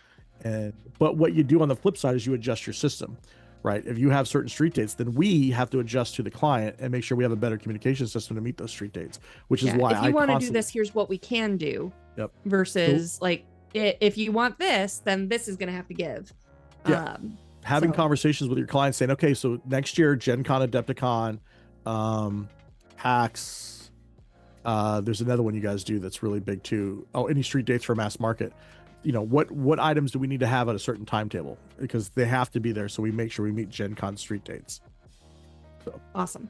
But what you do on the flip side is you adjust your system. right? If you have certain street dates, then we have to adjust to the client and make sure we have a better communication system to meet those street dates, which is why if you want to do this, here's what we can do. Yep. Versus like, if you want this, then this is going to have to give. Yeah. Having conversations with your clients saying, okay, so next year, Gen Con, Adepticon, PAX, there's another one you guys do that's really big too. Oh, any street dates for mass market. You know, what items do we need to have at a certain timetable? Because they have to be there, so we make sure we meet Gen Con street dates. So awesome.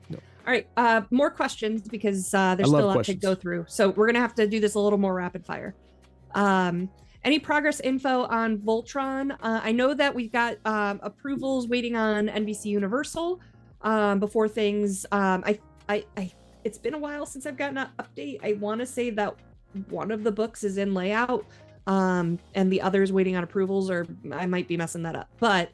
Yep. All right, more questions because there's still a lot to go through. So we're gonna have to do this a little more rapid fire. Any progress info on Voltron? I know that we've got approvals waiting on NBC Universal before things. It's been a while since I've gotten an update. I want to say that one of the books is in layout, and the other's waiting on approvals, or I might be messing that up. But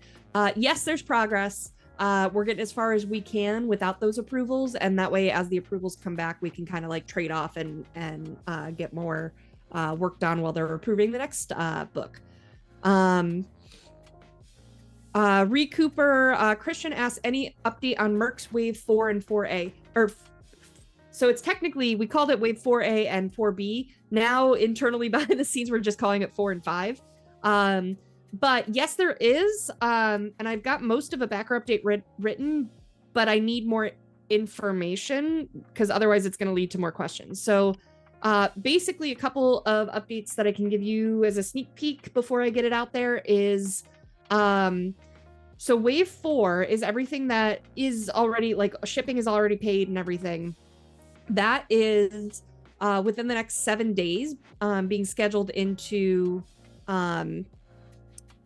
yes, there's progress. We're getting as far as we can without those approvals, and that way, as the approvals come back, we can kind of like trade off and get more work done while they're approving the next book. Recooper Christian asks, any update on Merc's Wave 4 and 4A? So it's technically, we called it Wave 4A and 4B. Now, internally behind the scenes, we're just calling it 4 and 5. But yes, there is. And I've got most of a backer update written, but I need more information because otherwise it's going to lead to more questions. So basically, a couple of updates that I can give you as a sneak peek before I get it out there is, so Wave 4 is everything that is already, like, shipping is already paid and everything. That is within the next 7 days being scheduled into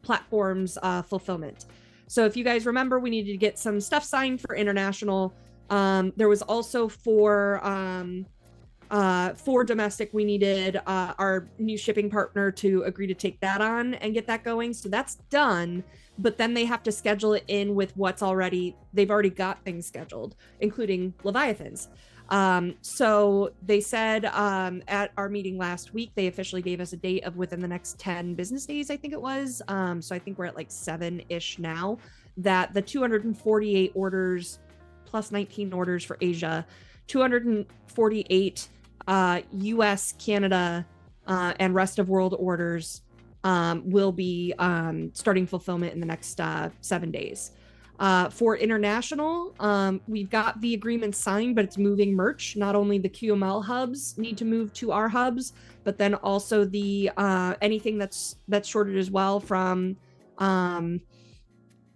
platforms fulfillment. So if you guys remember, we needed to get some stuff signed for international. There was also for domestic, we needed our new shipping partner to agree to take that on and get that going. So that's done, but then they have to schedule it in with they've already got things scheduled, including Leviathans. So they said at our meeting last week, they officially gave us a date of within the next 10 business days, I think it was. So I think we're at like 7-ish now, that the 248 orders plus 19 orders for Asia, 248 US, Canada, and rest of world orders will be starting fulfillment in the next 7 days. For international, we've got the agreement signed, but it's moving merch. Not only the QML hubs need to move to our hubs, but then also the anything that's shorted as well from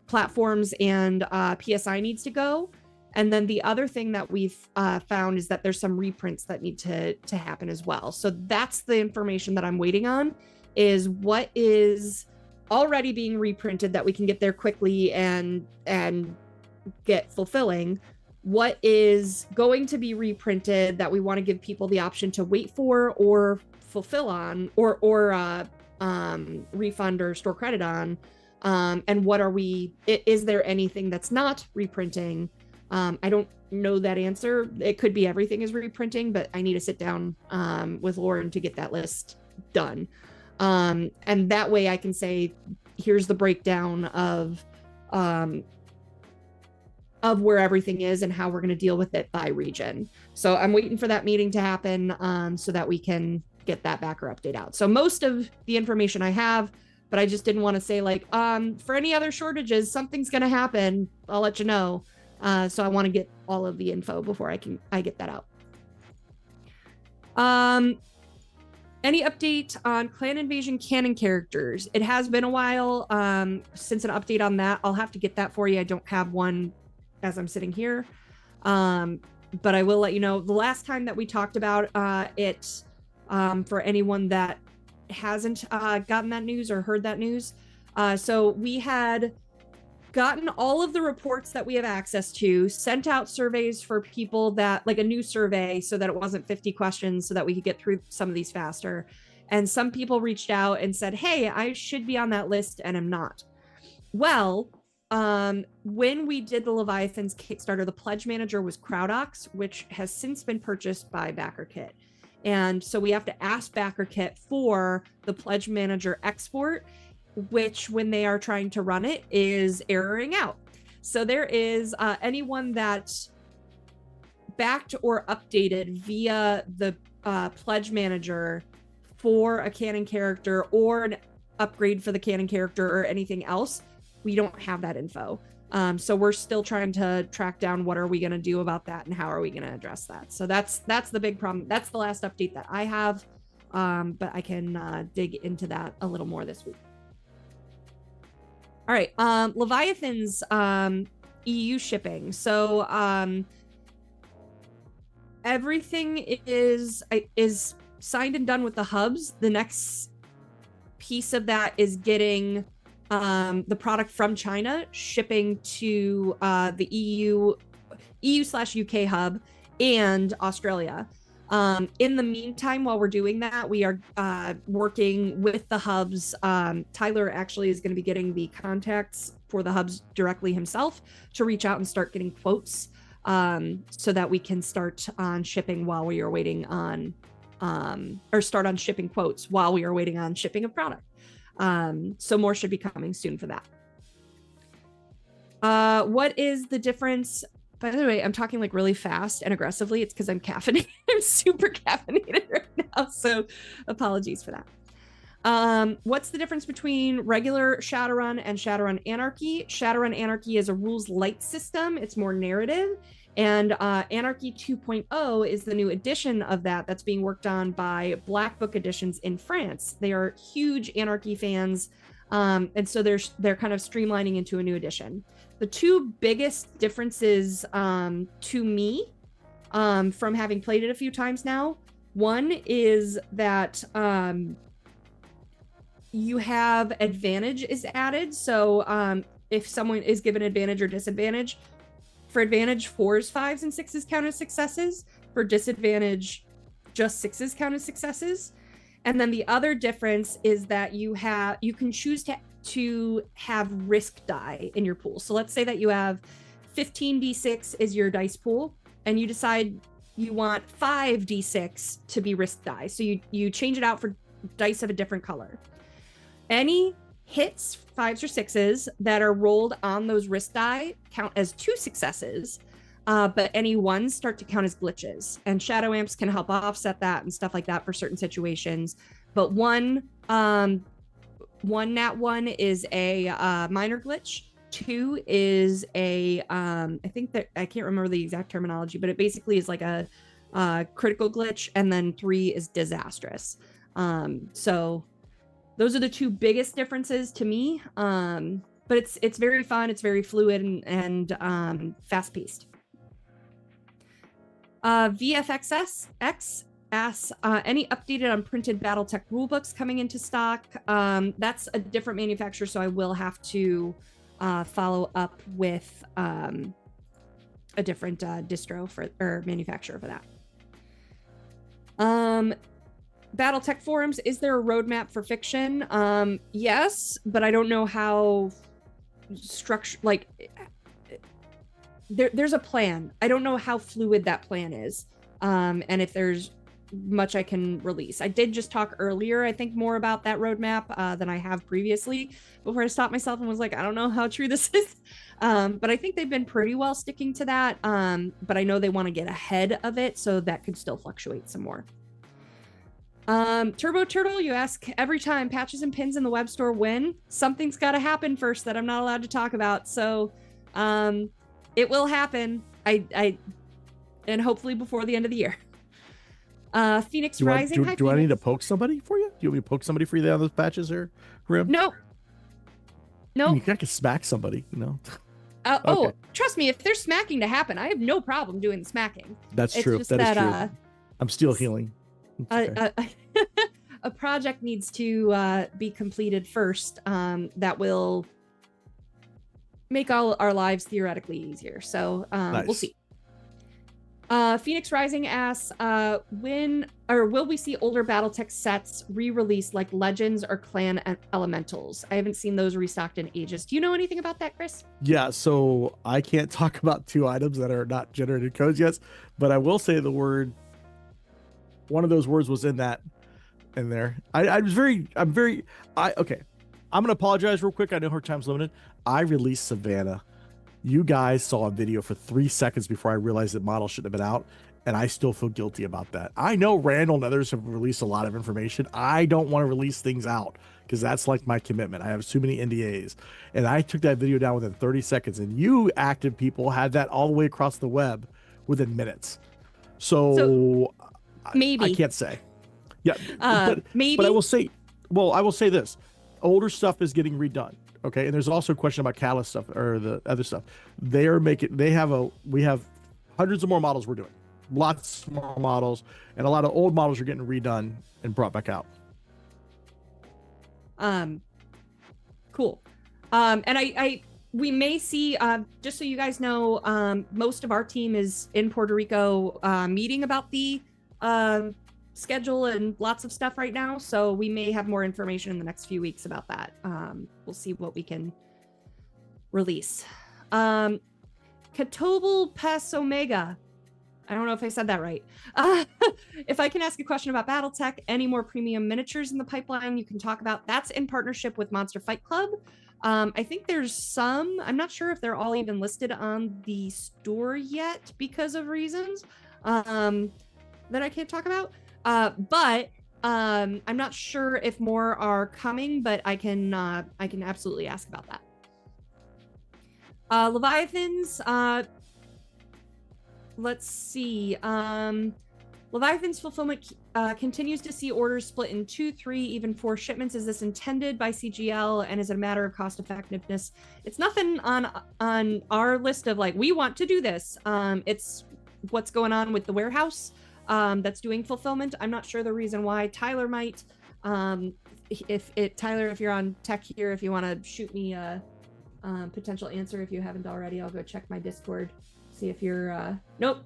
platforms and PSI needs to go. And then the other thing that we've found is that there's some reprints that need to happen as well. So that's the information that I'm waiting on, is what is already being reprinted that we can get there quickly and get fulfilling, what is going to be reprinted that we want to give people the option to wait for or fulfill on or refund or store credit on, and what is there anything that's not reprinting? I don't know that answer. It could be everything is reprinting, but I need to sit down with Lauren to get that list done. And that way I can say, here's the breakdown of where everything is and how we're going to deal with it by region. So I'm waiting for that meeting to happen so that we can get that backer update out. So most of the information I have, but I just didn't want to say like, for any other shortages, something's going to happen. I'll let you know. So I want to get all of the info before I get that out. Any update on Clan Invasion canon characters? It has been a while since an update on that. I'll have to get that for you. I don't have one as I'm sitting here. But I will let you know. The last time that we talked about it, for anyone that hasn't gotten that news or heard that news. So we had gotten all of the reports that we have access to, sent out surveys for people that, like a new survey, so that it wasn't 50 questions, so that we could get through some of these faster. And some people reached out and said, hey, I should be on that list and I'm not. Well, when we did the Leviathans Kickstarter, the pledge manager was CrowdOx, which has since been purchased by BackerKit. And so we have to ask BackerKit for the pledge manager export. which when they are trying to run it is erroring out. So there is anyone that backed or updated via the pledge manager for a canon character or an upgrade for the canon character or anything else, we don't have that info. So we're still trying to track down what are we going to do about that and how are we going to address that. So that's the big problem. That's the last update that I have, but I can dig into that a little more this week. All right, Leviathan's EU shipping. So everything is signed and done with the hubs. The next piece of that is getting the product from China shipping to the EU/UK hub and Australia. In the meantime, while we're doing that, we are working with the hubs. Tyler actually is going to be getting the contacts for the hubs directly himself to reach out and start getting quotes so that we can start on shipping while we are waiting on or start on shipping quotes while we are waiting on shipping of product. So more should be coming soon for that. What is the difference? By the way, I'm talking like really fast and aggressively. It's because I'm caffeinated. I'm super caffeinated right now. So apologies for that. What's the difference between regular Shadowrun and Shadowrun Anarchy? Shadowrun Anarchy is a rules light system. It's more narrative. And Anarchy 2.0 is the new edition of that that's being worked on by Black Book Editions in France. They are huge Anarchy fans. And so they're kind of streamlining into a new edition. The two biggest differences to me from having played it a few times now, one is that you have advantage is added. So if someone is given advantage or disadvantage, for advantage, 4s, 5s, and 6s count as successes. For disadvantage, just 6s count as successes. And then the other difference is that you can choose to have risk die in your pool. So let's say that you have 15d6 is your dice pool, and you decide you want 5d6 to be risk die. So you change it out for dice of a different color. Any hits, 5s or 6s, that are rolled on those risk die count as 2 successes, but any 1s start to count as glitches. And shadow amps can help offset that and stuff like that for certain situations. But one nat 1 is a minor glitch. 2 is a I think that I can't remember the exact terminology, but it basically is like a critical glitch, and then 3 is disastrous. So those are the two biggest differences to me. But it's very fun, it's very fluid and fast-paced. VFXS asks, any updated unprinted battletech rulebooks coming into stock? That's a different manufacturer, so I will have to follow up with a different distro or manufacturer for that. Battletech forums, is there a roadmap for fiction? Yes, but I don't know how structure, like there's a plan. I don't know how fluid that plan is, and if there's much I can release. I did just talk earlier, I think, more about that roadmap than I have previously, before I stopped myself and was like, I don't know how true this is. But I think they've been pretty well sticking to that. But I know they want to get ahead of it, so that could still fluctuate some more. Turbo Turtle, you ask, every time patches and pins in the web store win, something's got to happen first that I'm not allowed to talk about. So it will happen. And hopefully before the end of the year. Phoenix Rising. Do I need to poke somebody for you? Do you want me to poke somebody for you on those patches there, Grim? Nope. Nope. You can smack somebody, you know. Okay. Oh, trust me, if there's smacking to happen, I have no problem doing the smacking. That's true. That is true. I'm still healing. Okay. A project needs to be completed first that will make all our lives theoretically easier. So nice. We'll see. Phoenix Rising asks, when or will we see older Battletech sets re-released like Legends or Clan Elementals? I haven't seen those restocked in ages. Do you know anything about that, Chris? Yeah, so I can't talk about 2 items that are not generated codes yet, but I will say the word. One of those words was in there. Okay. I'm gonna apologize real quick. I know her time's limited. I released Savannah. You guys saw a video for 3 seconds before I realized that model shouldn't have been out, and I still feel guilty about that. I know Randall and others have released a lot of information. I don't want to release things out because that's like my commitment. I have too many NDAs, and I took that video down within 30 seconds, and you active people had that all the way across the web within minutes. So maybe I can't say. Yeah, maybe. But I will say, this: older stuff is getting redone. Okay, and there's also a question about Catalyst stuff or the other stuff. We have hundreds of more models we're doing, lots more models, and a lot of old models are getting redone and brought back out. Cool. And we may see, just so you guys know, most of our team is in Puerto Rico meeting about the schedule and lots of stuff right now, so we may have more information in the next few weeks about that. We'll see what we can release. Katobel Pes Omega, I don't know if I said that right. If I can ask a question about battletech, any more premium miniatures in the pipeline you can talk about? That's in partnership with Monster Fight Club. I think there's some, I'm not sure if they're all even listed on the store yet because of reasons that I can't talk about. But I'm not sure if more are coming, but I can absolutely ask about that. Leviathans, let's see. Leviathan's fulfillment continues to see orders split in 2, 3, even 4 shipments. Is this intended by CGL, and is it a matter of cost effectiveness? It's nothing on our list of like, we want to do this. It's what's going on with the warehouse that's doing fulfillment. I'm not sure the reason why. Tyler might. Tyler, if you're on tech here, if you want to shoot me a potential answer if you haven't already, I'll go check my Discord, see if you're nope.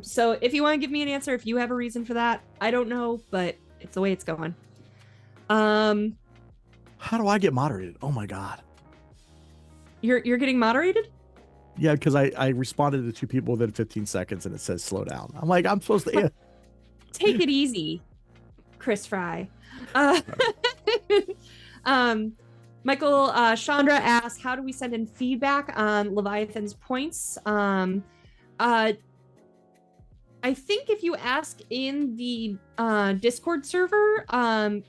So if you want to give me an answer, if you have a reason for that, I don't know, but it's the way it's going. How do I get moderated? Oh my god. You're getting moderated? Yeah, because I responded to 2 people within 15 seconds and it says slow down. I'm like, I'm supposed to take it easy, Chris Fry. Michael Chandra asked, how do we send in feedback on Leviathan's points? I think if you ask in the Discord server,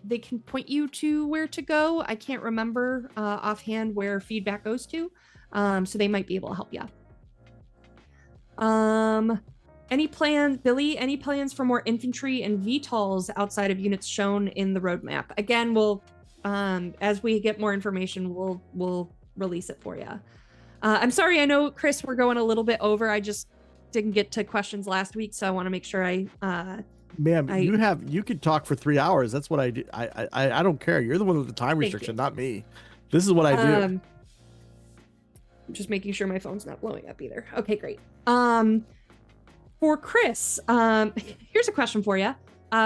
they can point you to where to go. I can't remember offhand where feedback goes to, so they might be able to help you. Any plans for more infantry and VTOLs outside of units shown in the roadmap? Again, we'll as we get more information, we'll release it for you. I'm sorry, I know, Chris, we're going a little bit over. I just didn't get to questions last week, so I want to make sure Ma'am, you could talk for 3 hours. That's what I do. I don't care. You're the one with the time restriction, not me. This is what I do. I'm just making sure my phone's not blowing up either. Okay, great. For Chris, here's a question for you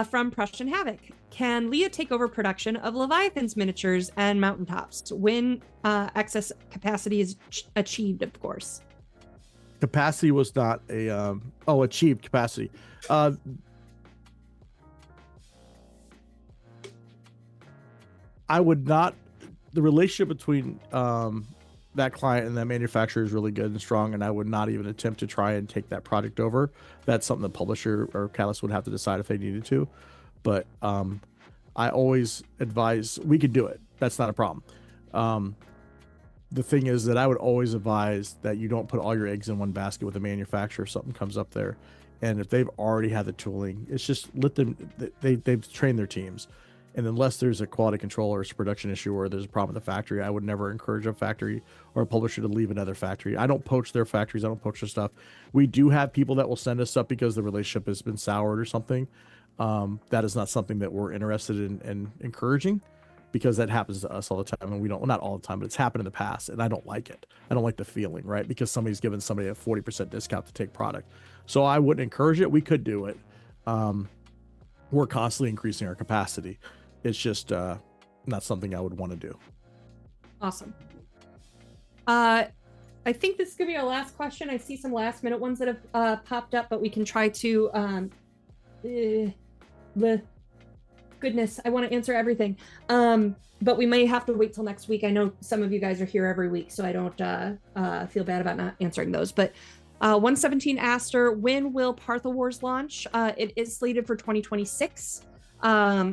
from Prussian Havoc. Can Leah take over production of Leviathan's miniatures and mountaintops when excess capacity is achieved, of course? Capacity was not a achieved capacity. I would not. The relationship between that client and that manufacturer is really good and strong, and I would not even attempt to try and take that project over. That's something the publisher or Catalyst would have to decide if they needed to. But I always advise we could do it. That's not a problem. The thing is that I would always advise that you don't put all your eggs in one basket with a manufacturer if something comes up there. And if they've already had the tooling, it's just let them, they've trained their teams. And unless there's a quality control or a production issue or there's a problem with the factory, I would never encourage a factory or a publisher to leave another factory. I don't poach their factories. I don't poach their stuff. We do have people that will send us stuff because the relationship has been soured or something. That is not something that we're interested in encouraging, because that happens to us all the time, and we don't, well, not all the time, but it's happened in the past, and I don't like it. I don't like the feeling, right? Because somebody's given somebody a 40% discount to take product. So I wouldn't encourage it. We could do it. We're constantly increasing our capacity. It's just not something I would want to do. Awesome. I think this is gonna be our last question. I see some last minute ones that have popped up, but we can try to goodness, I want to answer everything. But we may have to wait till next week. I know some of you guys are here every week, so I don't feel bad about not answering those. But 117 Aster, when will Partha Wars launch? It is slated for 2026.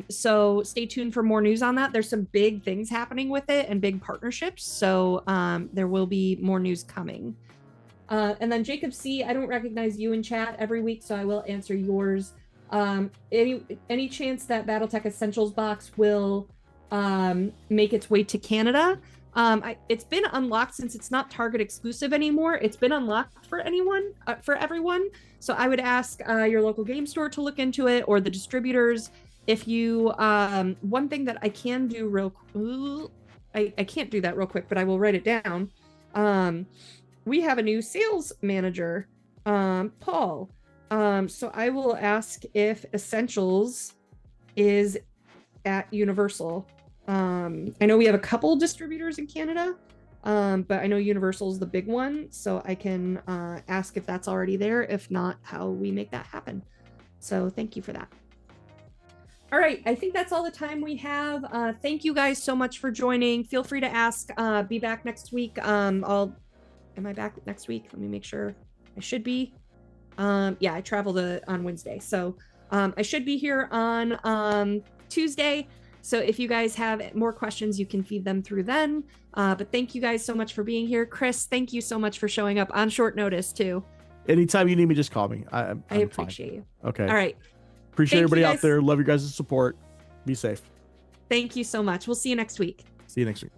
So stay tuned for more news on that. There's some big things happening with it and big partnerships. So there will be more news coming. And then Jacob C, I don't recognize you in chat every week, so I will answer yours. Any chance that BattleTech Essentials box will make its way to Canada? It's been unlocked since it's not Target exclusive anymore. It's been unlocked for everyone. So I would ask your local game store to look into it, or the distributors. If you, one thing that I can do I can't do that real quick, but I will write it down. We have a new sales manager, Paul. So I will ask if Essentials is at Universal. I know we have a couple distributors in Canada, but I know Universal is the big one, so I can ask if that's already there. If not, how we make that happen. So thank you for that. All right, I think that's all the time we have. Thank you guys so much for joining. Feel free to ask. Be back next week. Am I back next week? Let me make sure. I should be. Yeah, I traveled on Wednesday, so I should be here on Tuesday. So if you guys have more questions, you can feed them through then. But thank you guys so much for being here. Chris, thank you so much for showing up on short notice too. Anytime you need me, just call me. I appreciate fine. you. Okay. All right. Appreciate everybody out there. Love you guys' support. Be safe. Thank you so much. We'll see you next week. See you next week.